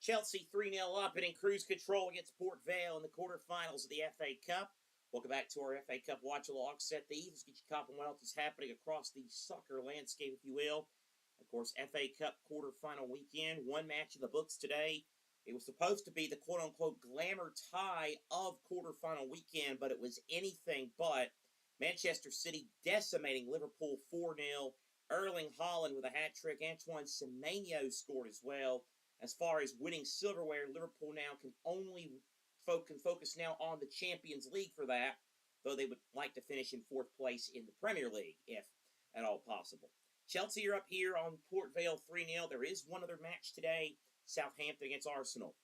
Chelsea 3-0 up and in cruise control against Port Vale in the quarterfinals of the FA Cup. Welcome back to our FA Cup Watchalong. Set these. Let's get you caught on what else is happening across the soccer landscape, if you will. Of course, FA Cup quarterfinal weekend. One match in the books today. It was supposed to be the quote-unquote glamour tie of quarterfinal weekend, but it was anything but. Manchester City decimating Liverpool 4-0. Erling Haaland with a hat-trick. Antoine Semenyo scored as well. As far as winning silverware, Liverpool now can only focus now on the Champions League for that, though they would like to finish in 4th place in the Premier League, if at all possible. Chelsea are up here on Port Vale 3-0. There is one other match today, Southampton against Arsenal.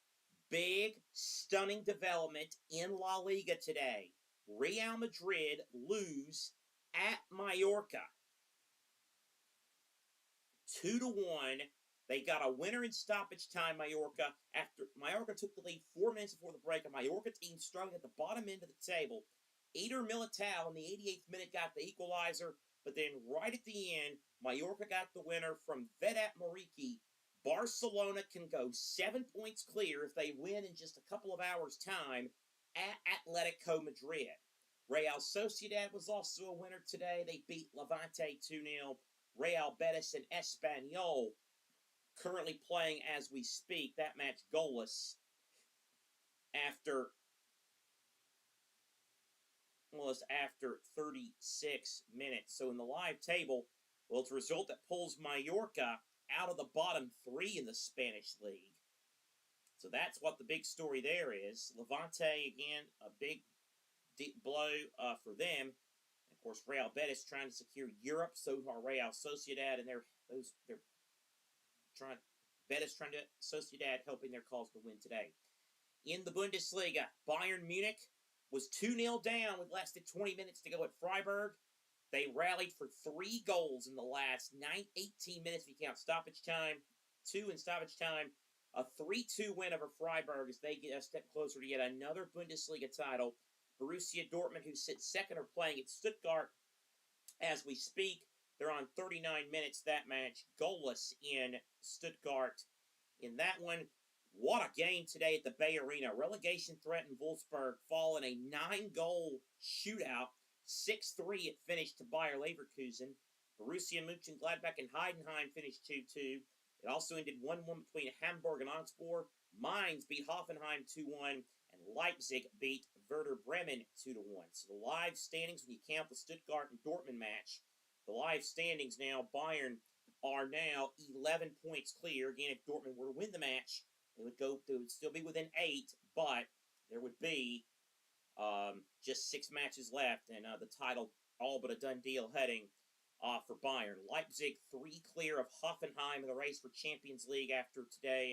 Big, stunning development in La Liga today. Real Madrid lose at Mallorca. 2-1. They got a winner in stoppage time, Mallorca. After Mallorca took the lead 4 minutes before the break, a Mallorca team struggling at the bottom end of the table. Eder Militao in the 88th minute got the equalizer, but then right at the end, Mallorca got the winner from Vedat Muriqi. Barcelona can go 7 points clear if they win in just a couple of hours' time at Atletico Madrid. Real Sociedad was also a winner today. They beat Levante 2-0. Real Betis and Espanyol currently playing as we speak. That match goalless after 36 minutes. So in the live table, well, it's a result that pulls Mallorca out of the bottom 3 in the Spanish league. So that's what the big story there is. Levante, again, a big deep blow for them. And of course, Real Betis trying to secure Europe. So are Real Sociedad, and they're Betis trying to Sociedad helping their cause to win today. In the Bundesliga, Bayern Munich was 2-0 down with less than 20 minutes to go at Freiburg. They rallied for 3 goals in the last 18 minutes if you count stoppage time. 2 in stoppage time. A 3-2 win over Freiburg as they get a step closer to yet another Bundesliga title. Borussia Dortmund, who sits second, are playing at Stuttgart as we speak. They're on 39 minutes that match, goalless in Stuttgart. In that one, what a game today at the Bay Arena. Relegation threatened Wolfsburg fall in a 9-goal shootout. 6-3 it finished to Bayer Leverkusen. Borussia Mönchengladbach and Heidenheim finished 2-2. It also ended 1-1 between Hamburg and Augsburg. Mainz beat Hoffenheim 2-1. And Leipzig beat Werder Bremen 2-1. So the live standings, when you count the Stuttgart and Dortmund match, the live standings now, Bayern are now 11 points clear. Again, if Dortmund were to win the match, they would still be within 8, but there would be just 6 matches left, and the title all but a done deal heading for Bayern. Leipzig 3 clear of Hoffenheim in the race for Champions League after today,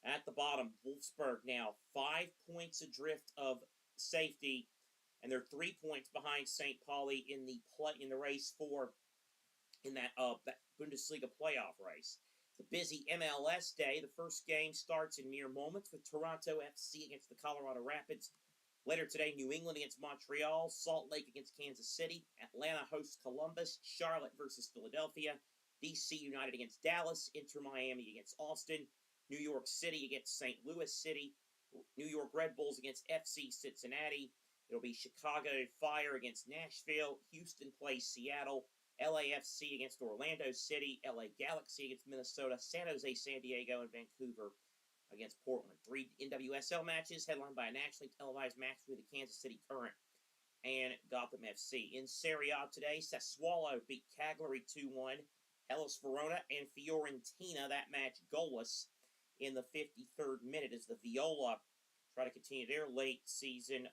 and at the bottom, Wolfsburg now 5 points adrift of safety, and they're 3 points behind St. Pauli in the race for that Bundesliga playoff race. It's a busy MLS day. The first game starts in mere moments with Toronto FC against the Colorado Rapids. Later today, New England against Montreal, Salt Lake against Kansas City, Atlanta hosts Columbus, Charlotte versus Philadelphia, DC United against Dallas, Inter Miami against Austin, New York City against St. Louis City, New York Red Bulls against FC Cincinnati. It'll be Chicago Fire against Nashville, Houston plays Seattle, LAFC against Orlando City, LA Galaxy against Minnesota, San Jose San Diego, and Vancouver against Portland. 3 NWSL matches headlined by a nationally televised match between the Kansas City Current and Gotham FC. In Serie A today, Sassuolo beat Cagliari 2-1. Hellas Verona and Fiorentina, that match goalless in the 53rd minute as the Viola try to continue their late season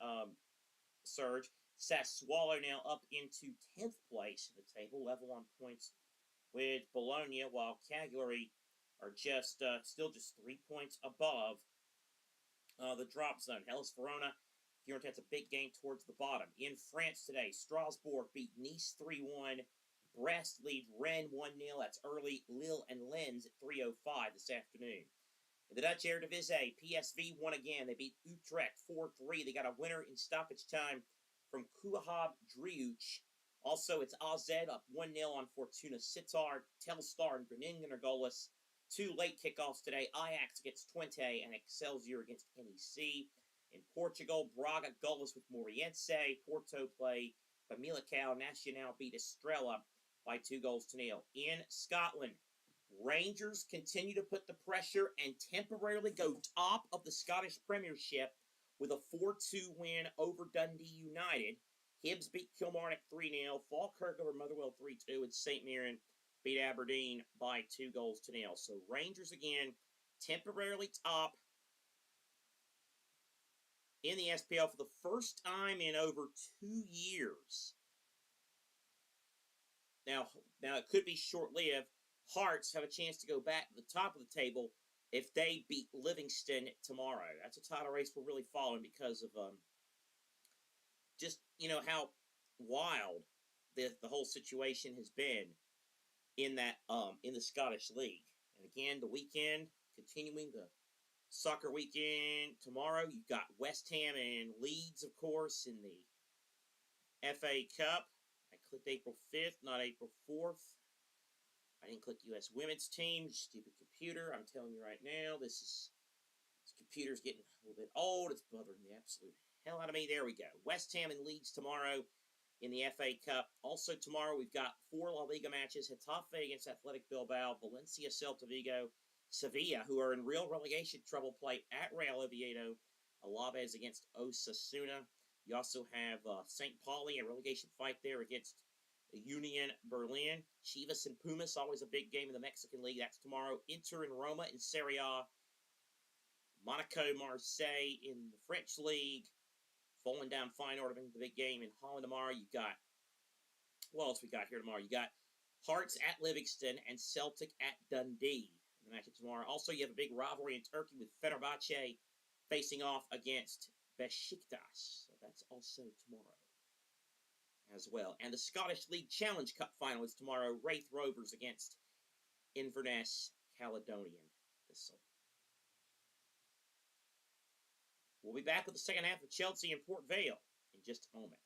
surge. Sassuolo now up into 10th place in the table, level on points with Bologna, while Cagliari are still just 3 points above the drop zone. Hellas Verona, Fiorentina, a big game towards the bottom. In France today, Strasbourg beat Nice 3-1. Brest lead Rennes 1-0. That's early. Lille and Lens at 3:05 this afternoon. In the Dutch Eredivisie, PSV won again. They beat Utrecht 4-3. They got a winner in stoppage time from Kuhab Driuch. Also, it's AZ up 1-0 on Fortuna Sittard. Telstar and Groningen are goalless. Two late kickoffs today. Ajax against Twente and Excelsior against NEC. In Portugal, Braga goalless with Moreirense. Porto play Famalicão. Nacional beat Estrela by 2-0. In Scotland, Rangers continue to put the pressure and temporarily go top of the Scottish Premiership with a 4-2 win over Dundee United. Hibs beat Kilmarnock 3-0. Falkirk over Motherwell 3-2. And St. Mirren beat Aberdeen by 2-0. So Rangers again temporarily top in the SPL for the first time in over 2 years. Now it could be short-lived. Hearts have a chance to go back to the top of the table if they beat Livingston tomorrow. That's a title race we're really following because of just, how wild the whole situation has been in the Scottish League. And again, the weekend, continuing the soccer weekend tomorrow, you've got West Ham and Leeds, of course, in the FA Cup. I clicked April 5th, not April 4th. I didn't click U.S. women's team. Stupid computer. I'm telling you right now, this computer's getting a little bit old. It's bothering the absolute hell out of me. There we go. West Ham and Leeds tomorrow in the FA Cup. Also tomorrow, we've got 4 La Liga matches. Getafe against Athletic Bilbao. Valencia, Celta Vigo. Sevilla, who are in real relegation trouble, play at Real Oviedo. Alaves against Osasuna. You also have St. Pauli, a relegation fight there against Union Berlin. Chivas and Pumas, always a big game in the Mexican League. That's tomorrow. Inter and Roma in Serie A. Monaco, Marseille in the French League. Falling down Feyenoord, the big game in Holland tomorrow. You got, what else we got here tomorrow? You got Hearts at Livingston and Celtic at Dundee. The match tomorrow. Also, you have a big rivalry in Turkey with Fenerbahce facing off against Besiktas. So that's also tomorrow as well. And the Scottish League Challenge Cup final is tomorrow. Wraith Rovers against Inverness Caledonian Thistle. We'll be back with the second half of Chelsea and Port Vale in just a moment.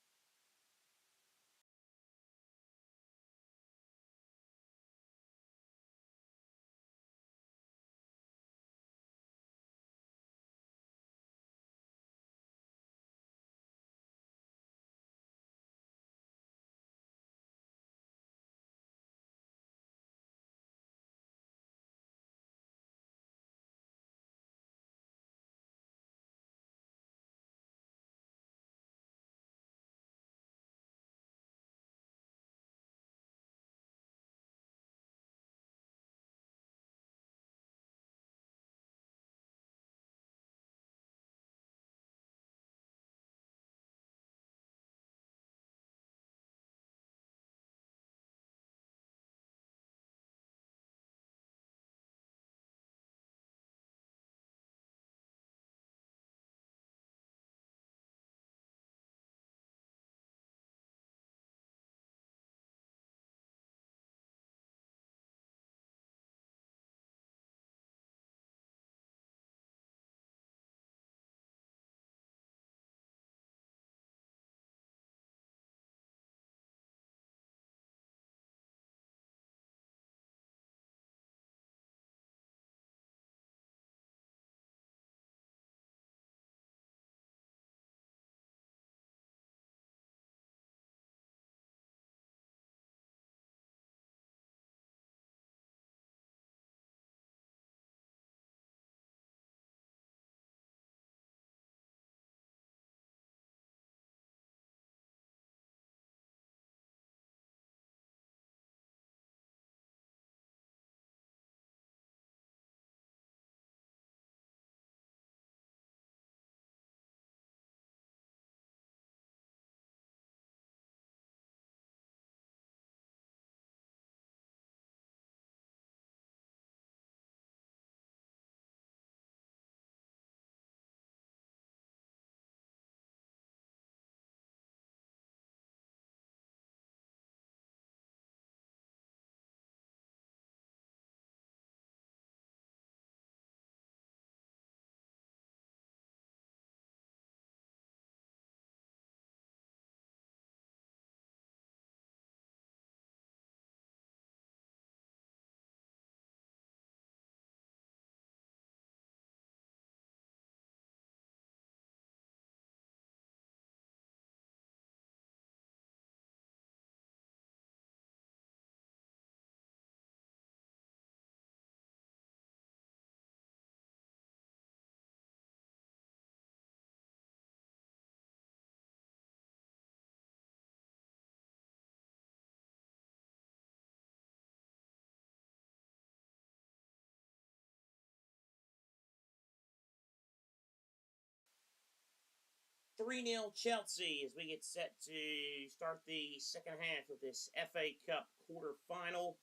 3-0 Chelsea as we get set to start the second half of this FA Cup quarterfinal.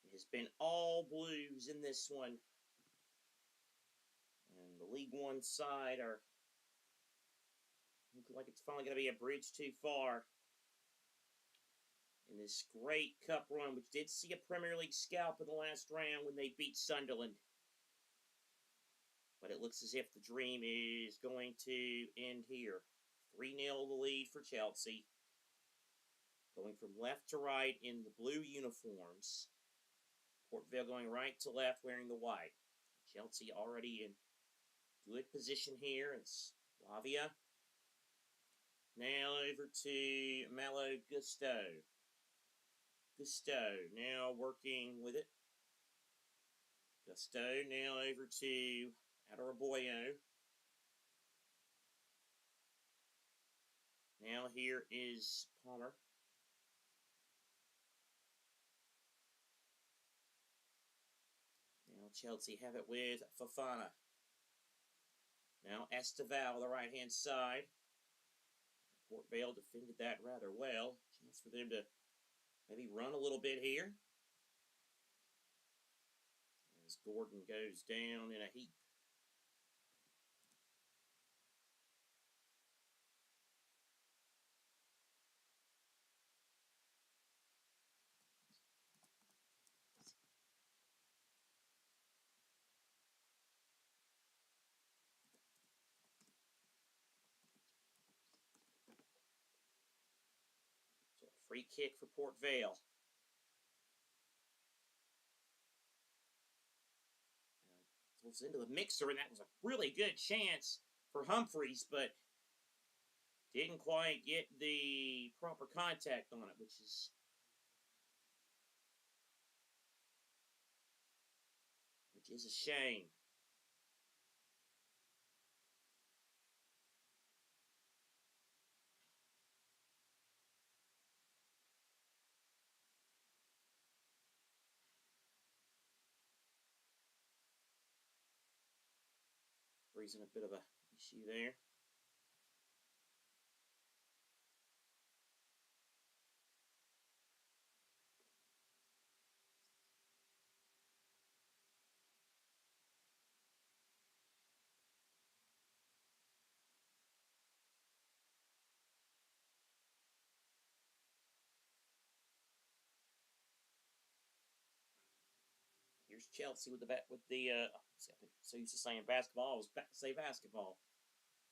It has been all blues in this one. And the League One side are looking like it's finally going to be a bridge too far in this great cup run, which did see a Premier League scalp in the last round when they beat Sunderland. But it looks as if the dream is going to end here. 3-0 the lead for Chelsea. Going from left to right in the blue uniforms. Port Vale going right to left wearing the white. Chelsea already in good position here. It's Lavia. Now over to Malo Gusto. Gusto now working with it. Gusto now over to Adaraboyo. Now here is Palmer. Now Chelsea have it with Fofana. Now Esteval, the right-hand side. Port Vale defended that rather well. Chance for them to maybe run a little bit here. As Gordon goes down in a heap. So a free kick for Port Vale. Was into the mixer, and that was a really good chance for Humphreys, but didn't quite get the proper contact on it, which is a shame. Raising a bit of a issue there. Here's Chelsea with the so used to saying basketball. I was back to say basketball.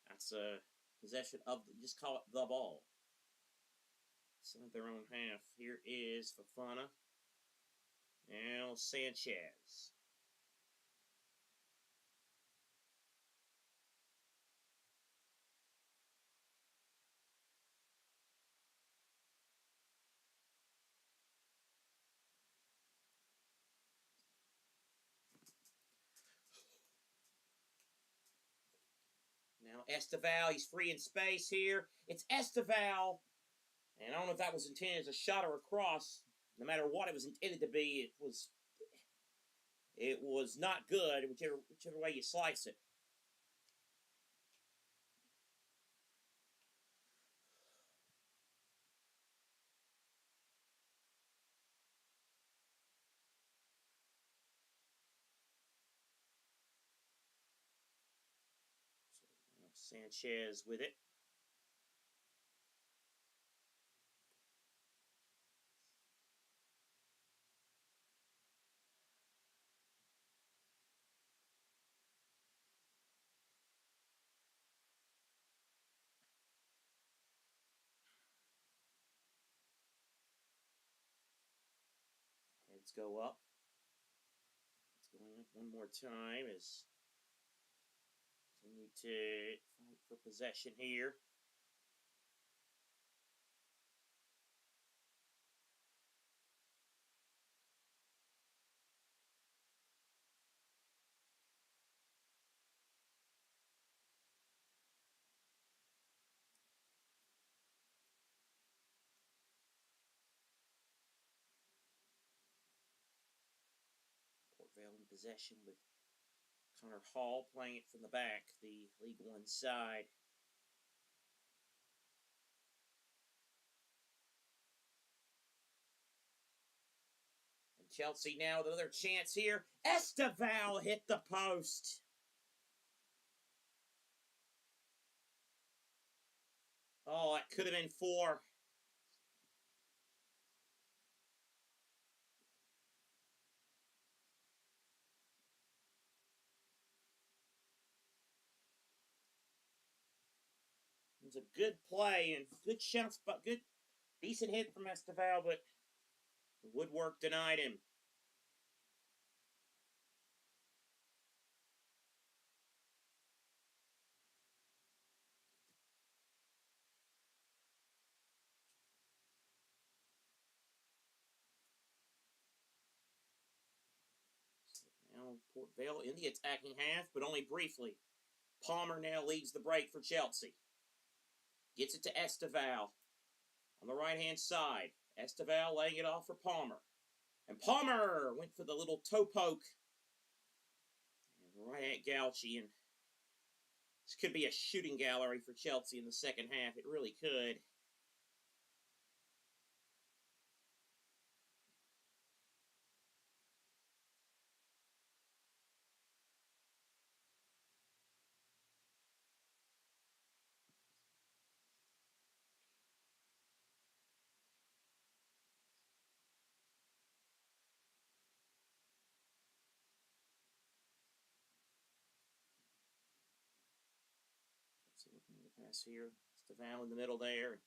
That's possession of just call it the ball. Inside their own half. Here is Fofana. Now Sanchez. Now Esteval, he's free in space here. It's Esteval. And I don't know if that was intended as a shot or a cross. No matter what it was intended to be, it was not good, whichever way you slice it. So, Sanchez with it. Heads go up. It's going up one more time as continue to fight for possession here. Port Vale in possession with Connor Hall playing it from the back, the League One side. Chelsea now with another chance here. Esteval hit the post. Oh, that could have been 4. It was a good play and good shots, but good, decent hit from Esteval, but the woodwork denied him. Now Port Vale in the attacking half, but only briefly. Palmer now leads the break for Chelsea. Gets it to Esteval on the right-hand side. Esteval laying it off for Palmer. And Palmer went for the little toe poke. And right at Gauchi. And this could be a shooting gallery for Chelsea in the second half. It really could. Chelsea looking at the pass here. Esteval in the middle there.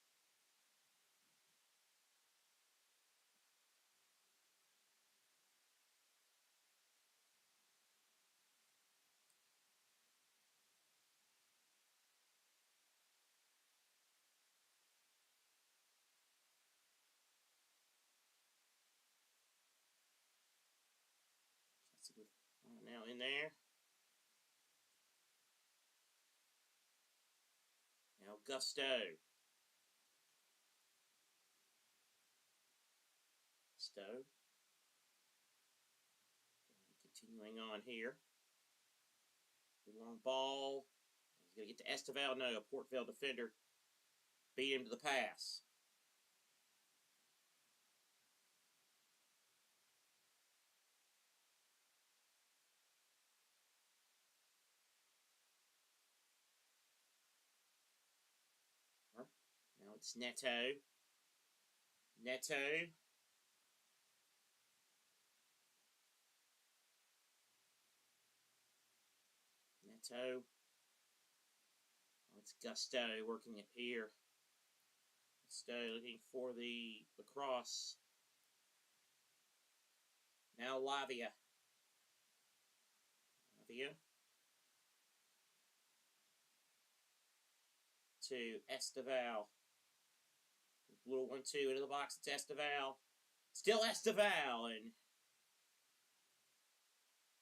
Now in there. Now Gusto. Continuing on here. Long ball. He's going to get to Esteval. No, a Port Vale defender beat him to the pass. Now it's Neto. Neto. Neto. Oh, it's Gusto working it here. Gusto looking for the cross. Now Lavia. Lavia. To Esteval. Little 1-2 into the box. It's Esteval. Still Esteval. And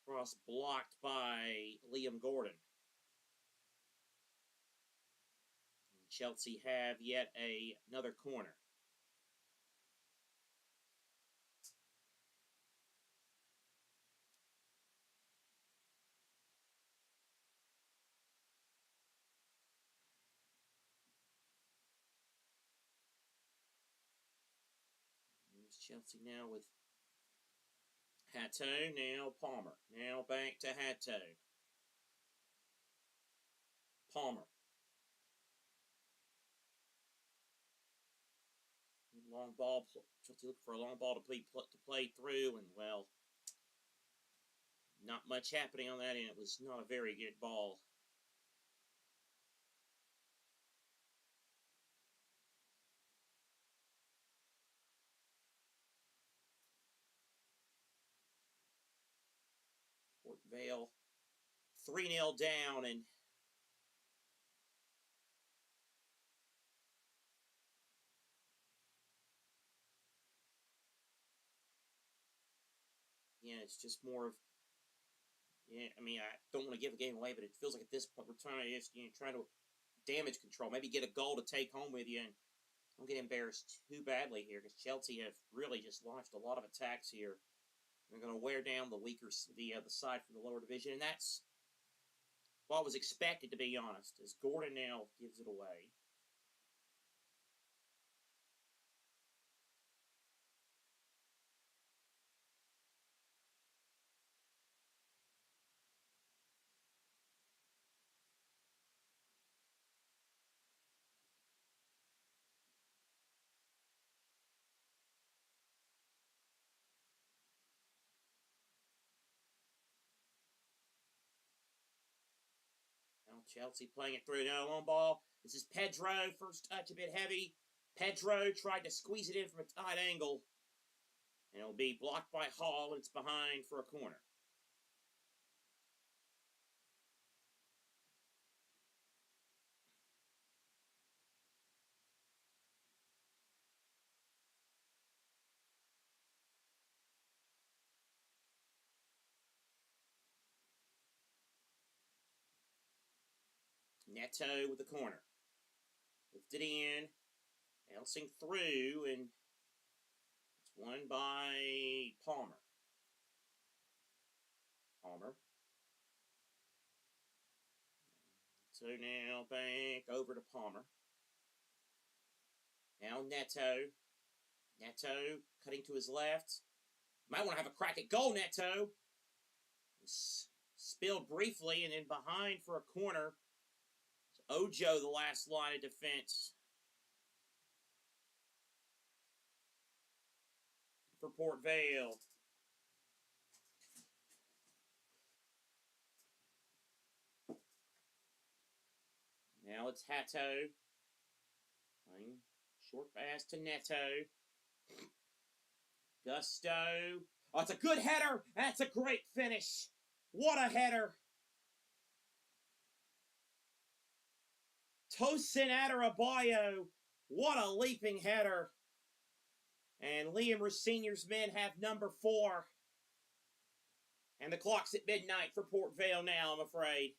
cross blocked by Liam Gordon. And Chelsea have yet another corner. Chelsea now with Hatto, now Palmer. Now back to Hatto. Palmer. Long ball. Chelsea looking for a long ball to play through, and well, not much happening on that end. It was not a very good ball. Port Vale 3-0 down, and yeah, it's just more of, yeah, I mean, I don't want to give a game away, but it feels like at this point we're trying to damage control, maybe get a goal to take home with you, and don't get embarrassed too badly here, because Chelsea have really just launched a lot of attacks here. They're going to wear down the weaker, the side from the lower division, and that's what was expected, to be honest, as Gordon now gives it away. Chelsea playing it through. Now, long ball. This is Pedro. First touch a bit heavy. Pedro tried to squeeze it in from a tight angle. And it'll be blocked by Hall, and it's behind for a corner. Neto with the corner. Lifted in. Bouncing through, and it's won by Palmer. So now back over to Palmer. Now Neto. Neto cutting to his left. Might want to have a crack at goal, Neto. Spilled briefly, and then behind for a corner. Ojo, the last line of defense for Port Vale. Now it's Hatto. Playing short pass to Neto. Gusto. Oh, it's a good header. That's a great finish. What a header. Tosin Adarabioyo. What a leaping header. And Liam Rossinior's men have number 4. And the clock's at midnight for Port Vale now, I'm afraid.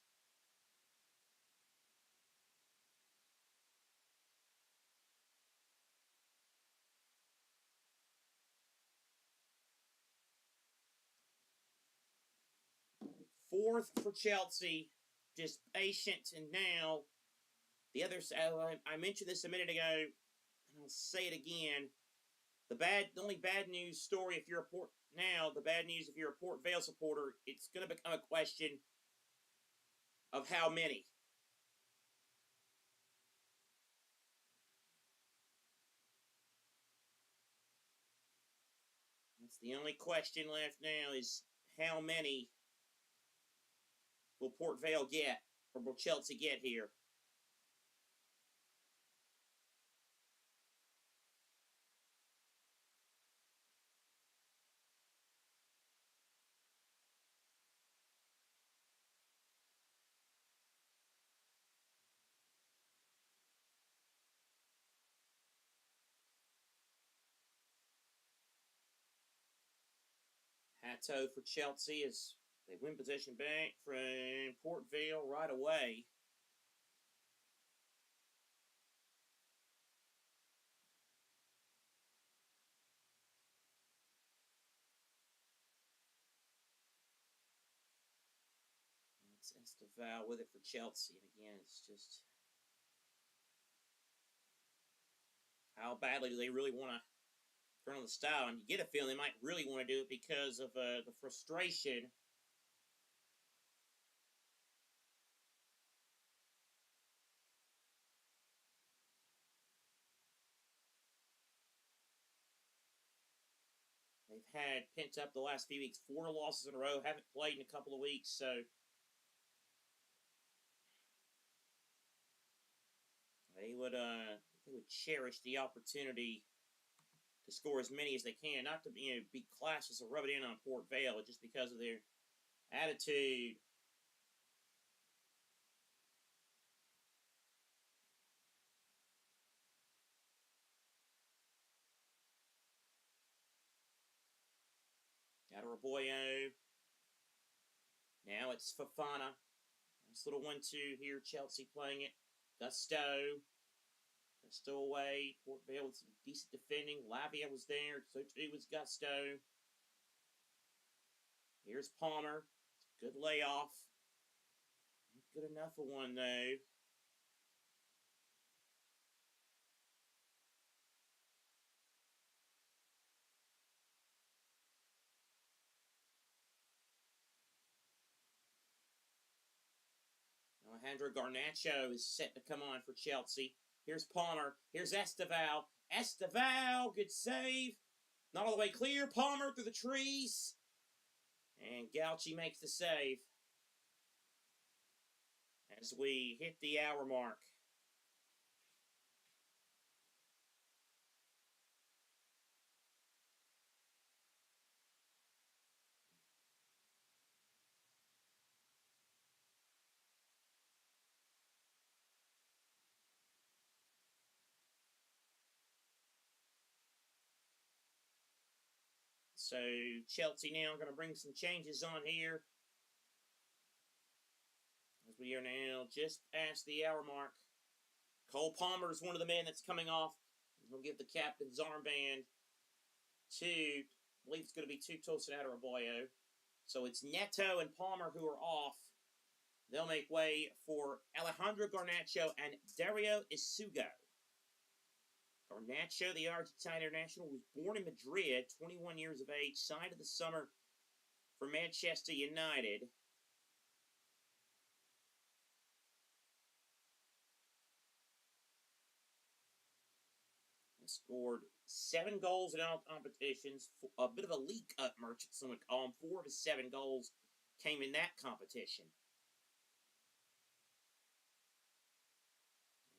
Fourth for Chelsea. Just patient, and now the other side. I mentioned this a minute ago, and I'll say it again. The only bad news story if you're a Port Vale supporter, it's going to become a question of how many. That's the only question left now, is how many will Port Vale get, or will Chelsea get here? Hatto for Chelsea as they win possession back from Port Vale right away. It's Esteval with it for Chelsea. And again, it's just how badly do they really want to turn on the style? And you get a feeling they might really want to do it because of the frustration they've had pent up the last few weeks. 4 losses in a row, haven't played in a couple of weeks, so they would cherish the opportunity to score as many as they can, not to be classless or rub it in on Port Vale just because of their attitude. Adarabioyo. Now it's Fofana. Nice little 1-2 here. Chelsea playing it. Gusto away. Port Vale with some decent defending. Lavia was there. So too was Gusto. Here's Palmer. Good layoff. Not good enough for one, though. Alejandro Garnacho is set to come on for Chelsea. Here's Palmer. Here's Esteval. Esteval, good save. Not all the way clear. Palmer through the trees. And Gauchi makes the save. as we hit the hour mark. So Chelsea now going to bring some changes on here as we are now just past the hour mark. Cole Palmer is one of the men that's coming off. He'll give the captain's armband to, I believe it's going to be to Tosin Adarabioyo. So it's Neto and Palmer who are off. They'll make way for Alejandro Garnacho and Dario Isugo. Garnacho, the Argentine international, was born in Madrid, 21 years of age, signed in the summer for Manchester United. He scored 7 goals in all competitions, a bit of a League Cup merchant, some would call him. 4 of his 7 goals came in that competition.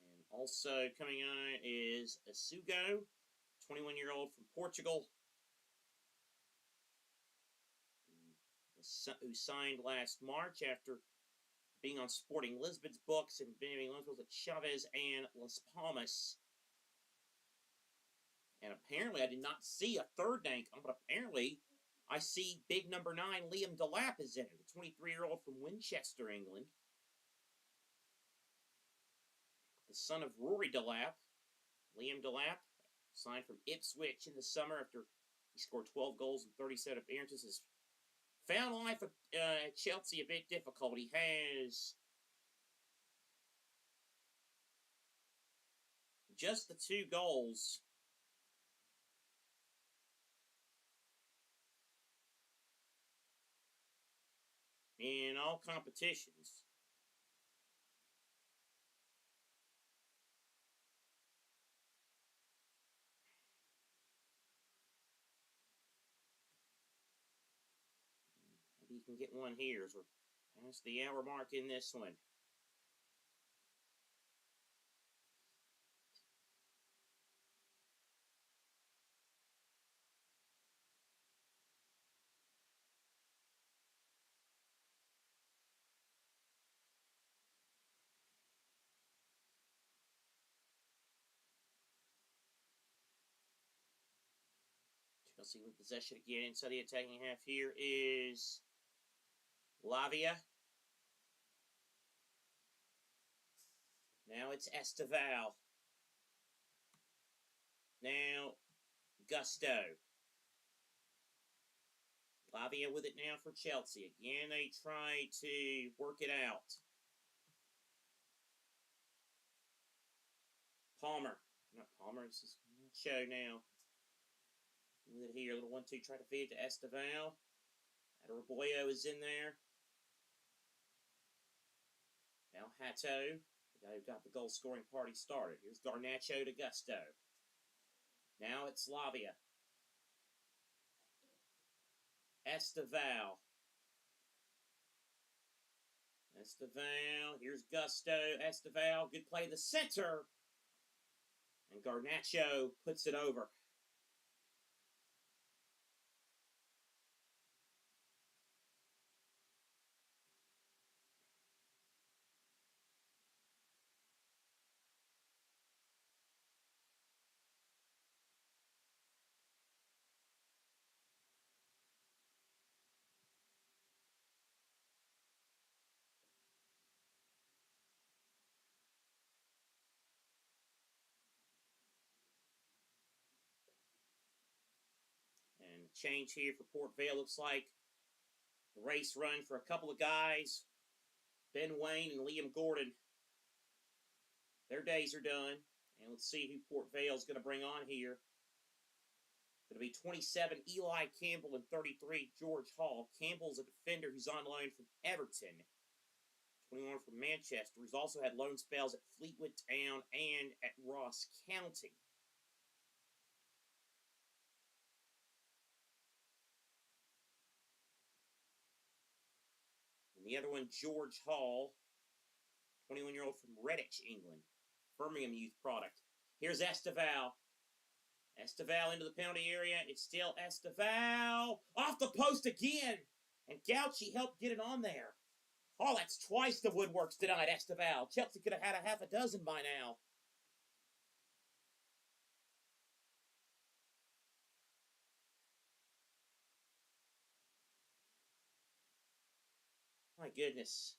And also coming on is Isugo, 21-year-old from Portugal, who signed last March after being on Sporting Lisbon's books and being loaned at Chavez and Las Palmas. And apparently, I did not see a third name, but apparently, I see big number 9, Liam Delap, is in it, the 23-year-old from Winchester, England. The son of Rory Delap, Liam Delap, signed from Ipswich in the summer after he scored 12 goals in 37 appearances. Has found life at Chelsea a bit difficult. He has just the 2 goals in all competitions. Maybe you can get one here as we're past the hour mark in this one. Chelsea with possession again inside the attacking half. Here is Lavia. Now it's Esteval. Now Gusto. Lavia with it now for Chelsea. Again, they try to work it out. Palmer. Not Palmer, this is Show now. With it here, a little 1-2, try to feed it to Esteval. Adarabioyo is in there. Now Hato, the guy who got the goal-scoring party started. Here's Garnacho to Gusto. Now it's Lavia. Esteval. Here's Gusto. Esteval, good play to the center. And Garnacho puts it over. And change here for Port Vale. Looks like the race run for a couple of guys. Ben Wayne and Liam Gordon. Their days are done. And let's see who Port Vale's going to bring on here. Going to be 27, Eli Campbell, and 33, George Hall. Campbell's a defender who's on loan from Everton. 21 from Manchester. He's also had loan spells at Fleetwood Town and at Ross County. And the other one, George Hall, 21-year-old from Redditch, England. Birmingham youth product. Here's Esteval. Esteval into the penalty area. It's still Esteval. Off the post again. And Gauchi helped get it on there. Oh, that's twice the woodworks tonight, Esteval. Chelsea could have had a half a dozen by now. My goodness.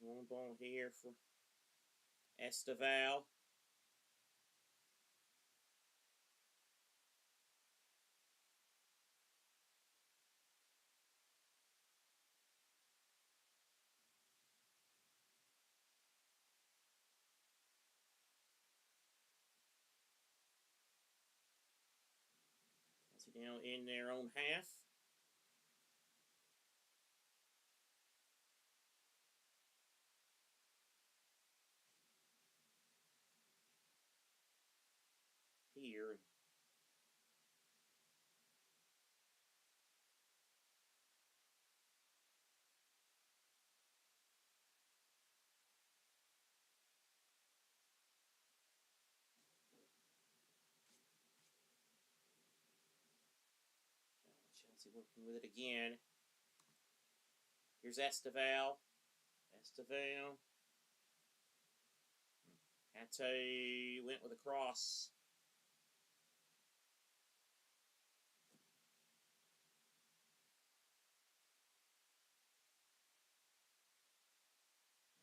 One ball here for Esteval. Now in their own half. Here. Chelsea working with it again. Here's Esteval. Esteval. Hato went with a cross.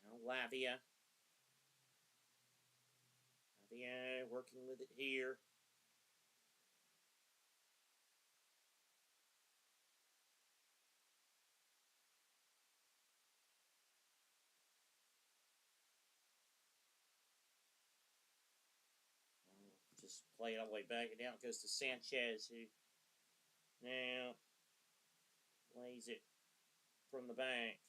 Now Lavia. Lavia working with it here. Just play it all the way back, and now it goes to Sanchez, who now plays it from the back.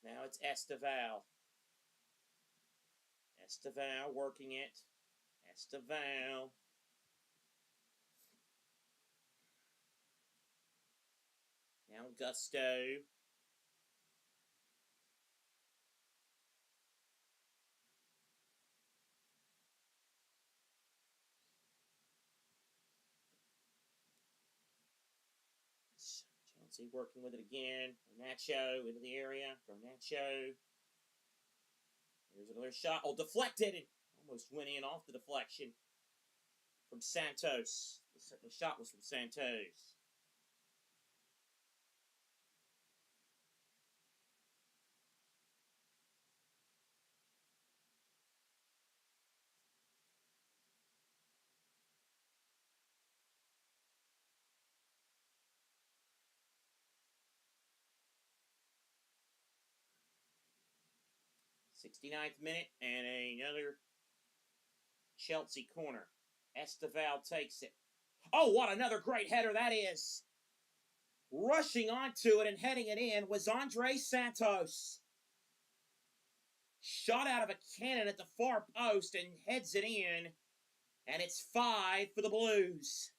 Now it's Esteval. Esteval working it. Esteval. Now Gusto. Chelsea working with it again. Nacho into the area. Nacho. Here's another shot. Oh, deflected and almost went in off the deflection from Santos. The shot was from Santos. '69th minute and another Chelsea corner. Esteval takes it. Oh, what another great header that is. Rushing onto it and heading it in was Andre Santos. Shot out of a cannon at the far post and heads it in. And it's 5 for the Blues.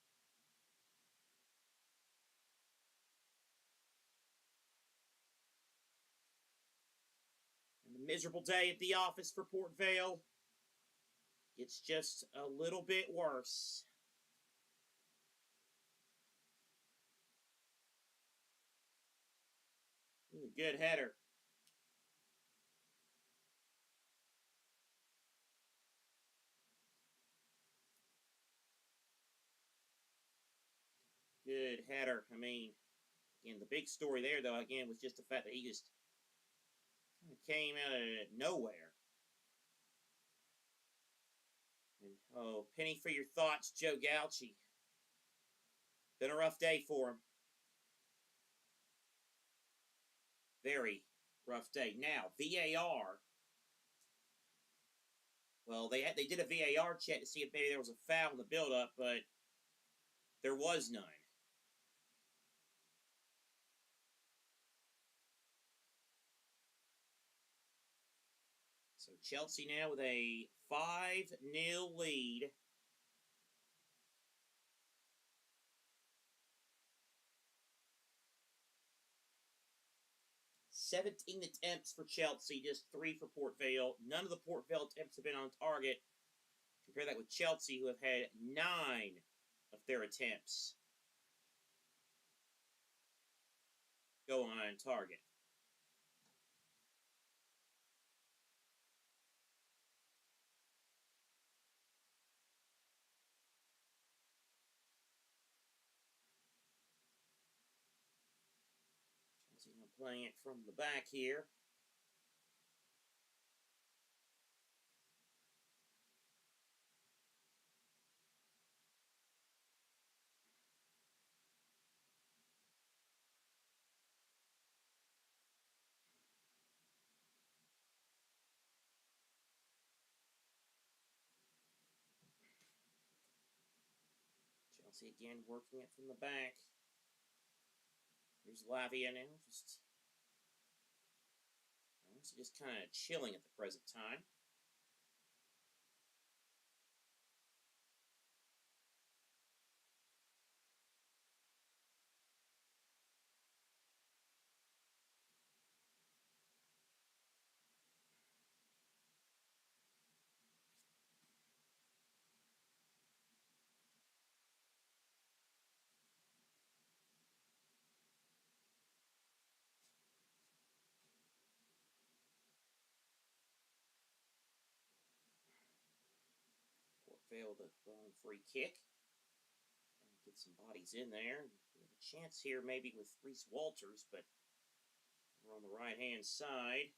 And a miserable day at the office for Port Vale. It's just a little bit worse. Good header. Good header. I mean, again, the big story there, though, again, was just the fact that he just kind of came out of nowhere. And, oh, penny for your thoughts, Joe Gauchi. Been a rough day for him. Very rough day. Now, VAR. Well, they did a VAR check to see if maybe there was a foul in the build-up, but there was none. Chelsea now with a 5-0 lead. "17 attempts for Chelsea, just 3 for Port Vale. None of the Port Vale attempts have been on target. Compare that with Chelsea, who have had 9 of their attempts go on target. Chelsea now playing it from the back here. Chelsea again working it from the back. Here's Lavia now, just kind of chilling at the present time. Port Vale the long free kick. Get some bodies in there. We have a chance here maybe with Reese Walters, but we're on the right-hand side.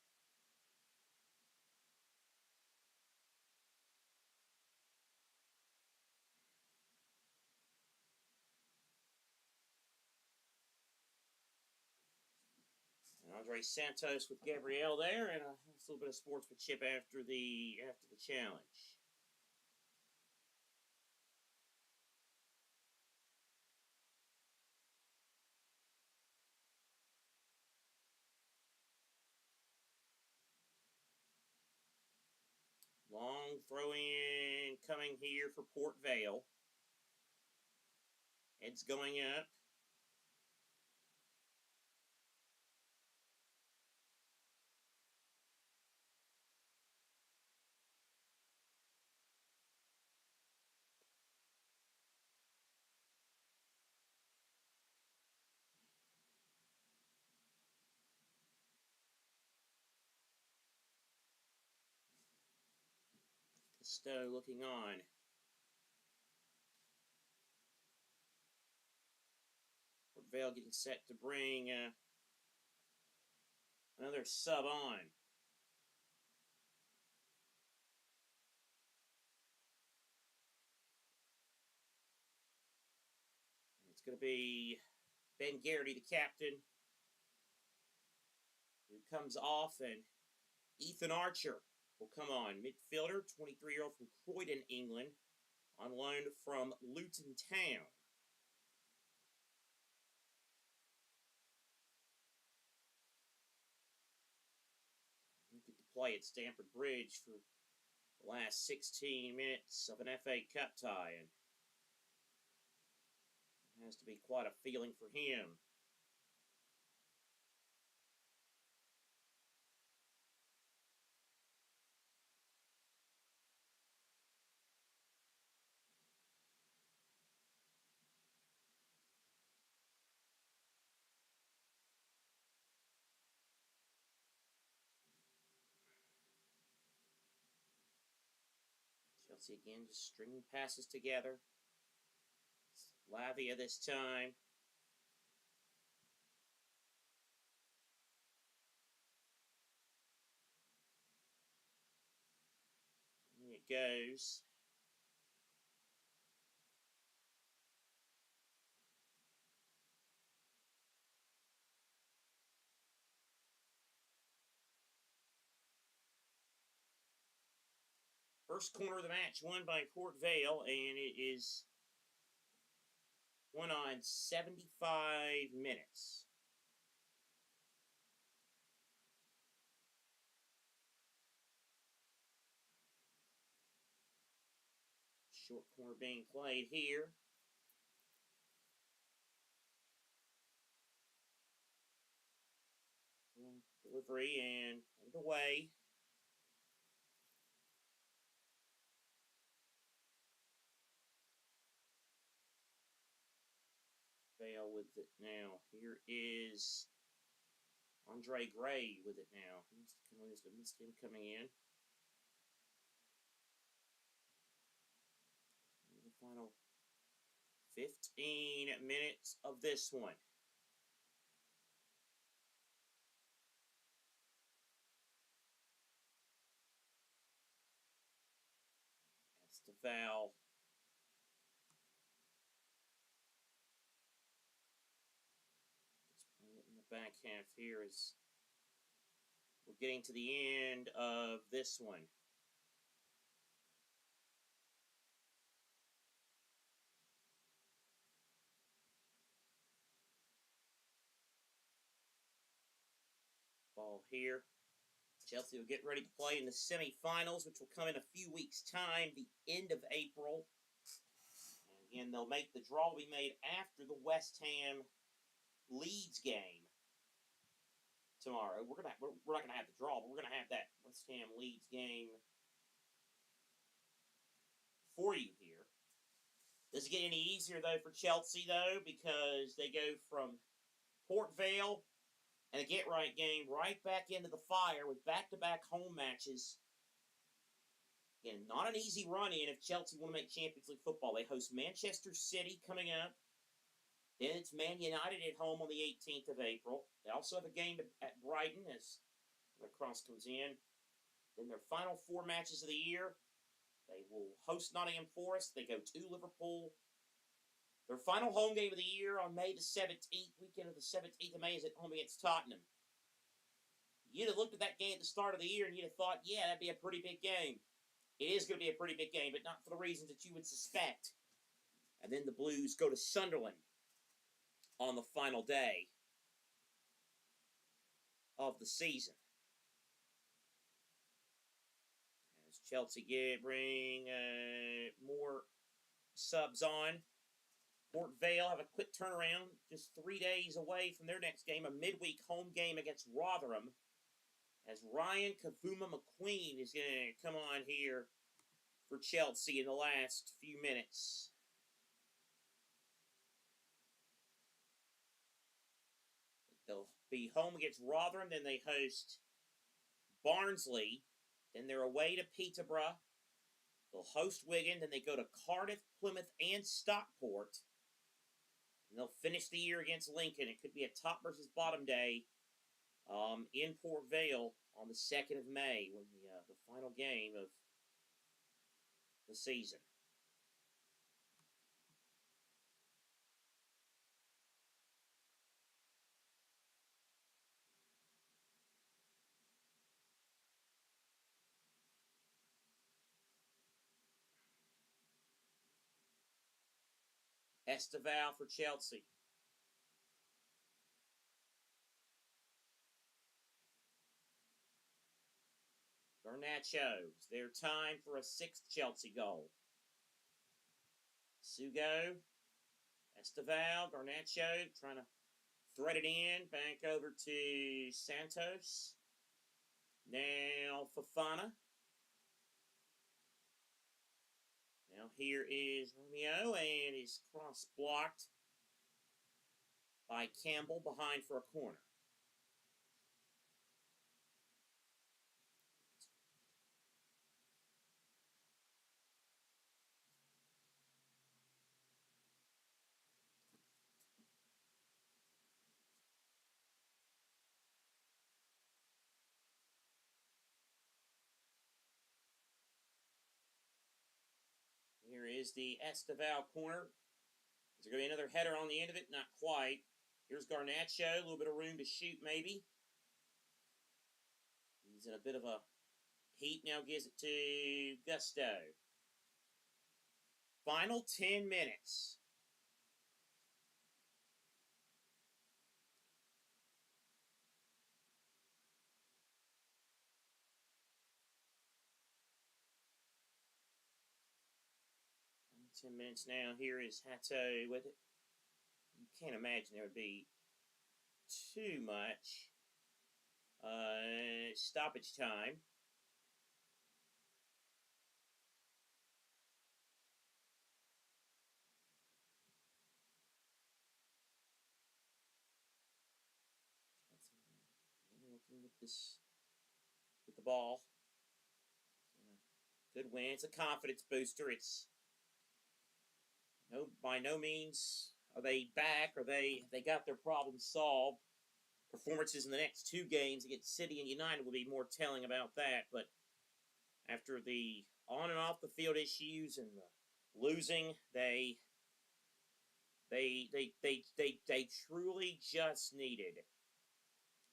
And Andre Santos with Gabrielle there, and a little bit of sportsmanship after the challenge. Long throw-in coming here for Port Vale. Heads going up. Stowe looking on. Port Vale getting set to bring another sub on. It's going to be Ben Garrity, the captain, who comes off, and Ethan Archer will come on. Midfielder, 23-year-old from Croydon, England, on loan from Luton Town. He get to play at Stamford Bridge for the last 16 minutes of an FA Cup tie, and it has to be quite a feeling for him. Chelsea again just stringing passes together. Lavia this time. And it goes. First corner of the match won by Port Vale, and it is won on 75 minutes. Short corner being played here. Delivery and away. Vale with it now. Here is Andre Gray with it now. Missed him coming in. The final 15 minutes of this one. That's the Val. Just playing it in the back half here as we're getting to the end of this one. Ball here. Chelsea will get ready to play in the semifinals, which will come in a few weeks' time, the end of April. And again, they'll make the draw will be made after the West Ham Leeds game tomorrow. We're not gonna have the draw, but we're gonna have that West Ham Leeds game for you here. Does it get any easier though for Chelsea though, because they go from Port Vale and a get-right game right back into the fire with back-to-back home matches. Again, not an easy run-in if Chelsea want to make Champions League football. They host Manchester City coming up. Then it's Man United at home on the 18th of April. They also have a game at Brighton as the cross comes in. Then their final 4 matches of the year. They will host Nottingham Forest. They go to Liverpool. Their final home game of the year on May the 17th, weekend of the 17th of May, is at home against Tottenham. You'd have looked at that game at the start of the year and you'd have thought, yeah, that'd be a pretty big game. It is going to be a pretty big game, but not for the reasons that you would suspect. And then the Blues go to Sunderland on the final day of the season. As Chelsea bring more subs on. Port Vale have a quick turnaround, just 3 days away from their next game, a midweek home game against Rotherham, as Ryan Kavuma McQueen is going to come on here for Chelsea in the last few minutes. They'll be home against Rotherham, then they host Barnsley, then they're away to Peterborough. They'll host Wigan, then they go to Cardiff, Plymouth, and Stockport. And they'll finish the year against Lincoln. It could be a top versus bottom day in Port Vale on the 2nd of May when the final game of the season. Esteval for Chelsea. Garnacho. It's their time for a 6th Chelsea goal. Sugo. Esteval. Garnacho trying to thread it in. Back over to Santos. Now Fofana. Now here is Romeo, and his cross blocked by Campbell behind for a corner. Here is the Esteval corner. Is there going to be another header on the end of it? Not quite. Here's Garnacho. A little bit of room to shoot, maybe. He's in a bit of a heat. Now gives it to Gusto. Final 10 minutes. 10 minutes now. Here is Hato with it. You can't imagine there would be too much stoppage time. Looking with the ball. Good win. It's a confidence booster. It's by no means are they back or they got their problems solved. Performances in the next two games against City and United will be more telling about that. But after the on and off the field issues and the losing, they truly just needed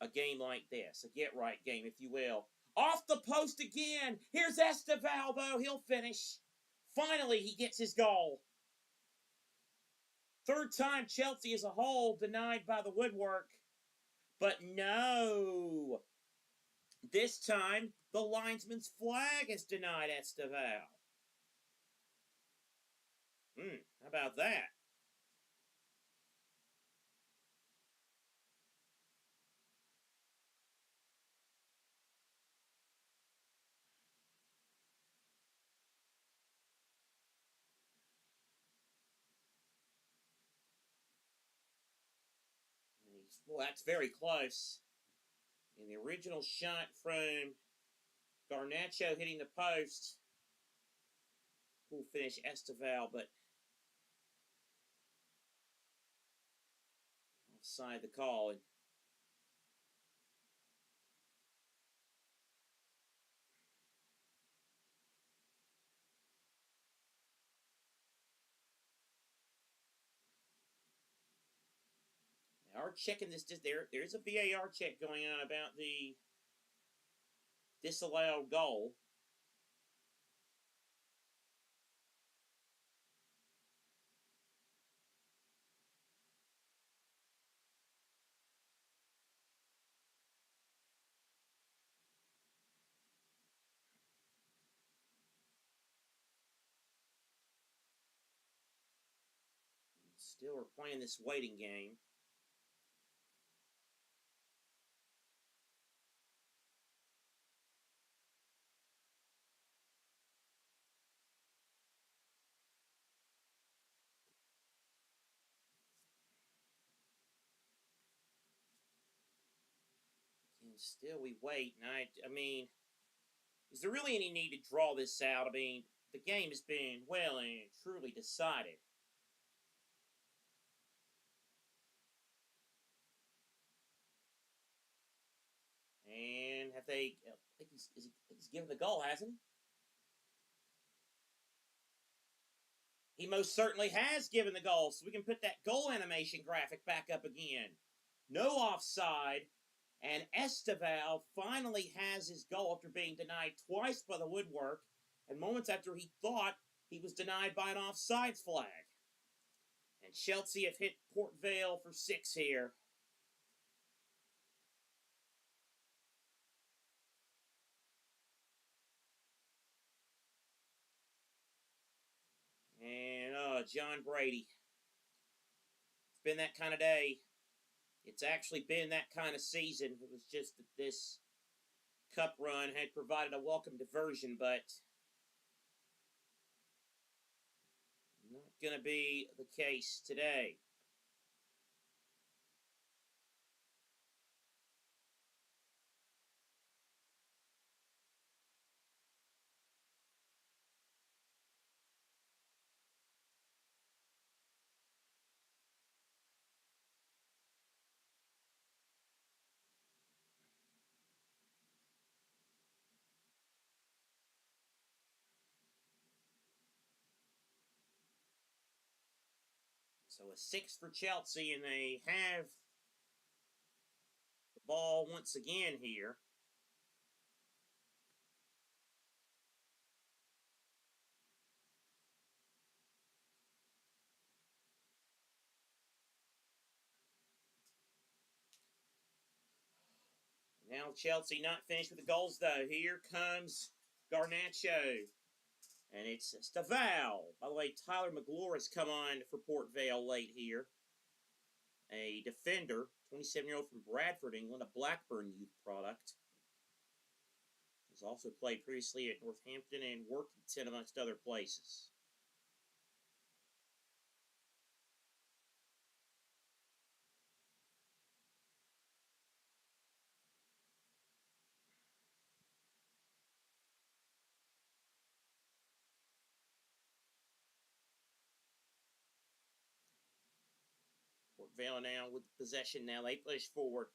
a game like this, a get-right game, if you will. Off the post again. Here's Esteval, though. He'll finish. Finally, he gets his goal. Third time Chelsea as a whole denied by the woodwork. But no. This time, the linesman's flag is denied Esteval. How about that? Well, that's very close. In the original shot from Garnacho hitting the post, will finish Esteval, but offside the call. And they are checking this. There's a VAR check going on about the disallowed goal. Still, we're playing this waiting game. And still, we wait. And I mean, is there really any need to draw this out? I mean, the game has been well and truly decided. And have they? I think he's given the goal, hasn't he? He most certainly has given the goal, so we can put that goal animation graphic back up again. No offside, and Esteval finally has his goal after being denied twice by the woodwork, and moments after he thought he was denied by an offside flag. And Chelsea have hit Port Vale for 6 here. And John Brady. It's been that kind of day. It's actually been that kind of season. It was just that this cup run had provided a welcome diversion, but not going to be the case today. So a 6 for Chelsea, and they have the ball once again here. Now Chelsea not finished with the goals, though. Here comes Garnacho. And it's Val. By the way, Tyler McGlure has come on for Port Vale late here. A defender, 27-year-old from Bradford, England, a Blackburn youth product. Has also played previously at Northampton and Workington, amongst other places. Port Vale now with possession now. They push forward.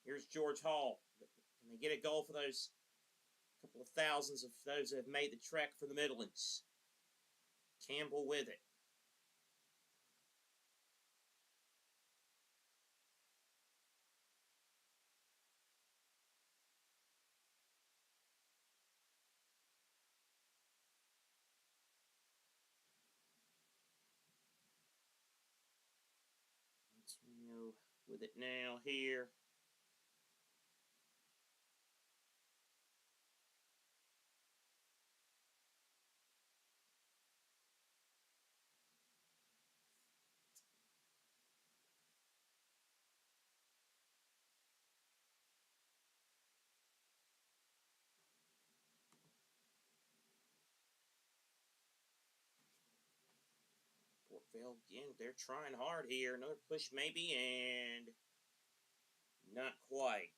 Here's George Hall. Can they get a goal for those couple of thousands of those that have made the trek for the Midlands? Campbell with it. Antonio with it now here. Port Vale again, they're trying hard here. Another push maybe, and not quite.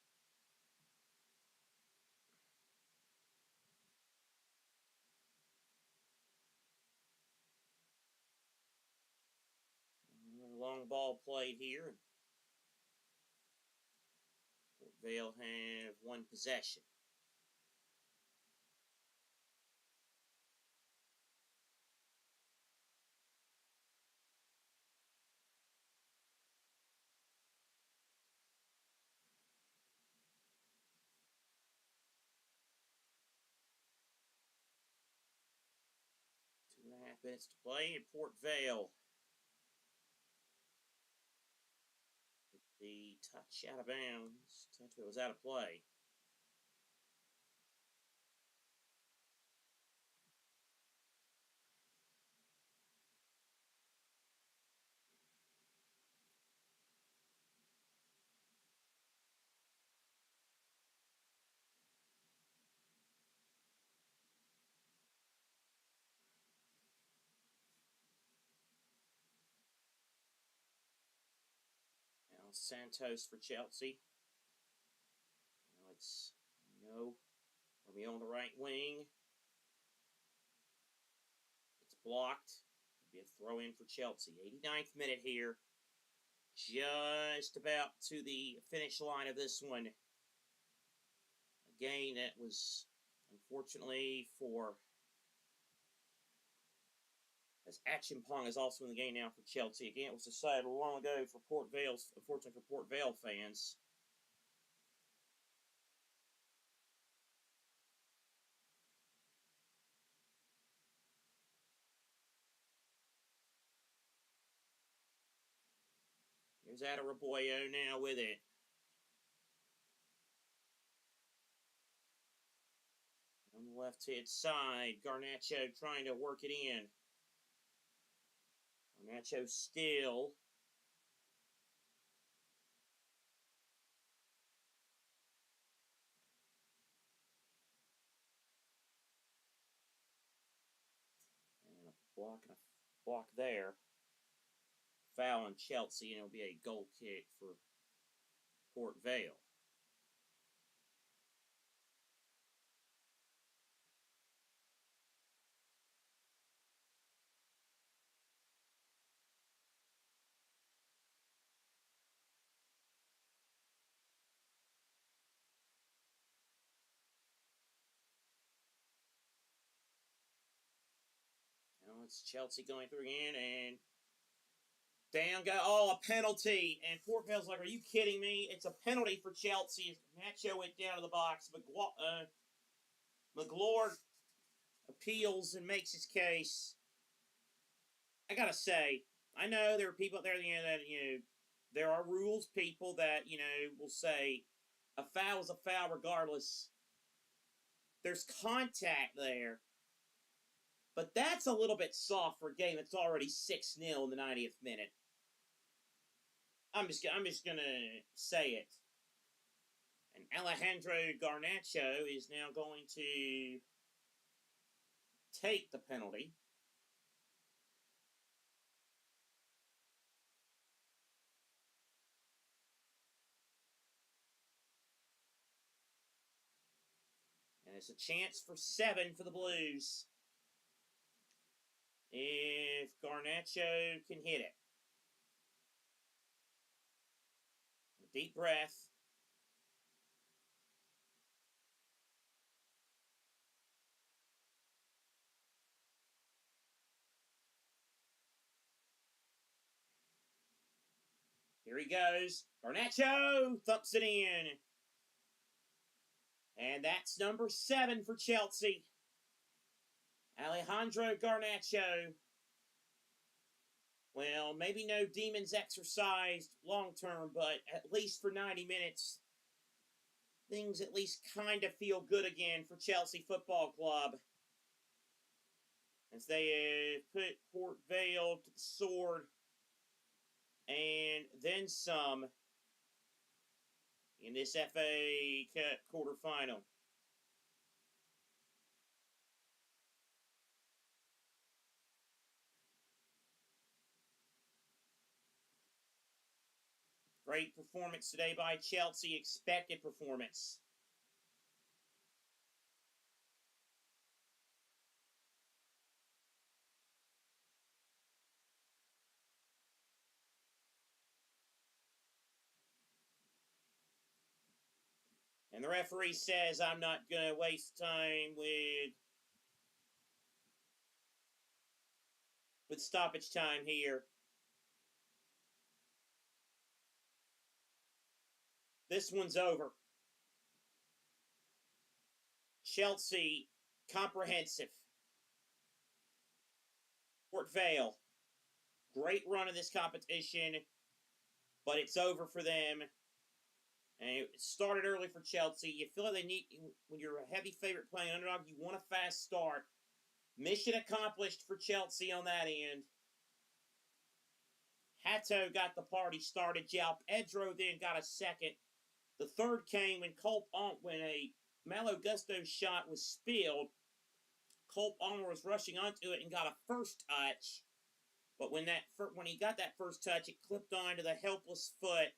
Another long ball played here. Port Vale have one possession. Two and a half minutes to play at Port Vale. The touch out of bounds. Touch was out of play. Now Santos for Chelsea. Now it's Romeo on the right wing. It's blocked. It'll be a throw in for Chelsea. 89th minute here. Just about to the finish line of this one. A game that was, unfortunately, for as Achimpong is also in the game now for Chelsea. Again, it was decided a long ago for Port Vale, unfortunately for Port Vale fans. Here's Adaraboyo now with it. On the left-hand side, Garnacho trying to work it in. Garnacho still. And a block there. Foul on Chelsea, and it'll be a goal kick for Port Vale. Now it's Chelsea going through again, and down go. Oh, a penalty. And Port Vale's like, are you kidding me? It's a penalty for Chelsea. Nacho went down to the box. McGlure appeals and makes his case. I gotta say, I know there are people out there that, there are rules people that, will say a foul is a foul regardless. There's contact there. But that's a little bit soft for a game that's already 6-0 in the 90th minute. I'm just gonna say it. And Alejandro Garnacho is now going to take the penalty. And it's a chance for 7 for the Blues. If Garnacho can hit it. A deep breath. Here he goes. Garnacho thumps it in. And that's number 7 for Chelsea. Alejandro Garnacho. Well, maybe no demons exercised long term, but at least for 90 minutes, things at least kind of feel good again for Chelsea Football Club. As they put Port Vale to the sword and then some in this FA Cup quarterfinal. Great performance today by Chelsea. Expected performance. And the referee says, I'm not going to waste time with stoppage time here. This one's over. Chelsea, comprehensive. Port Vale, great run in this competition, but it's over for them. And it started early for Chelsea. You feel like they need, when you're a heavy favorite playing underdog, you want a fast start. Mission accomplished for Chelsea on that end. Hato got the party started. João Pedro then got a second. The third came when a Malo Gusto shot was spilled. Colt Palmer was rushing onto it and got a first touch. But when he got that first touch, it clipped onto the helpless foot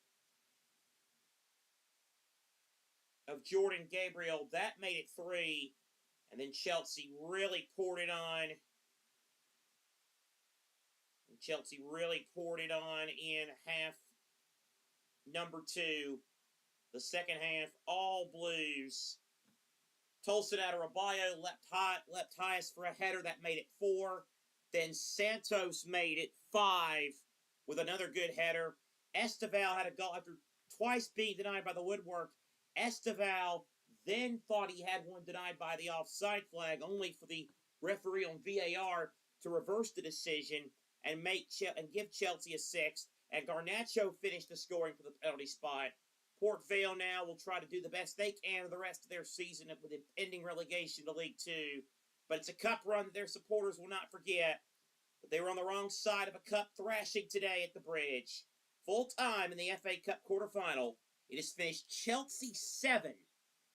of Jordan Gabriel. That made it 3. And then Chelsea really poured it on. And Chelsea really poured it on in half number 2. The second half, all Blues. Tolson Adarabioyo leapt highest for a header. That made it 4. Then Santos made it 5 with another good header. Esteval had a goal after twice being denied by the woodwork. Esteval then thought he had one denied by the offside flag, only for the referee on VAR to reverse the decision and give Chelsea a 6. And Garnacho finished the scoring for the penalty spot. Port Vale now will try to do the best they can for the rest of their season with impending relegation to League 2. But it's a cup run that their supporters will not forget. But they were on the wrong side of a cup thrashing today at the Bridge. Full time in the FA Cup quarterfinal. It is finished Chelsea 7,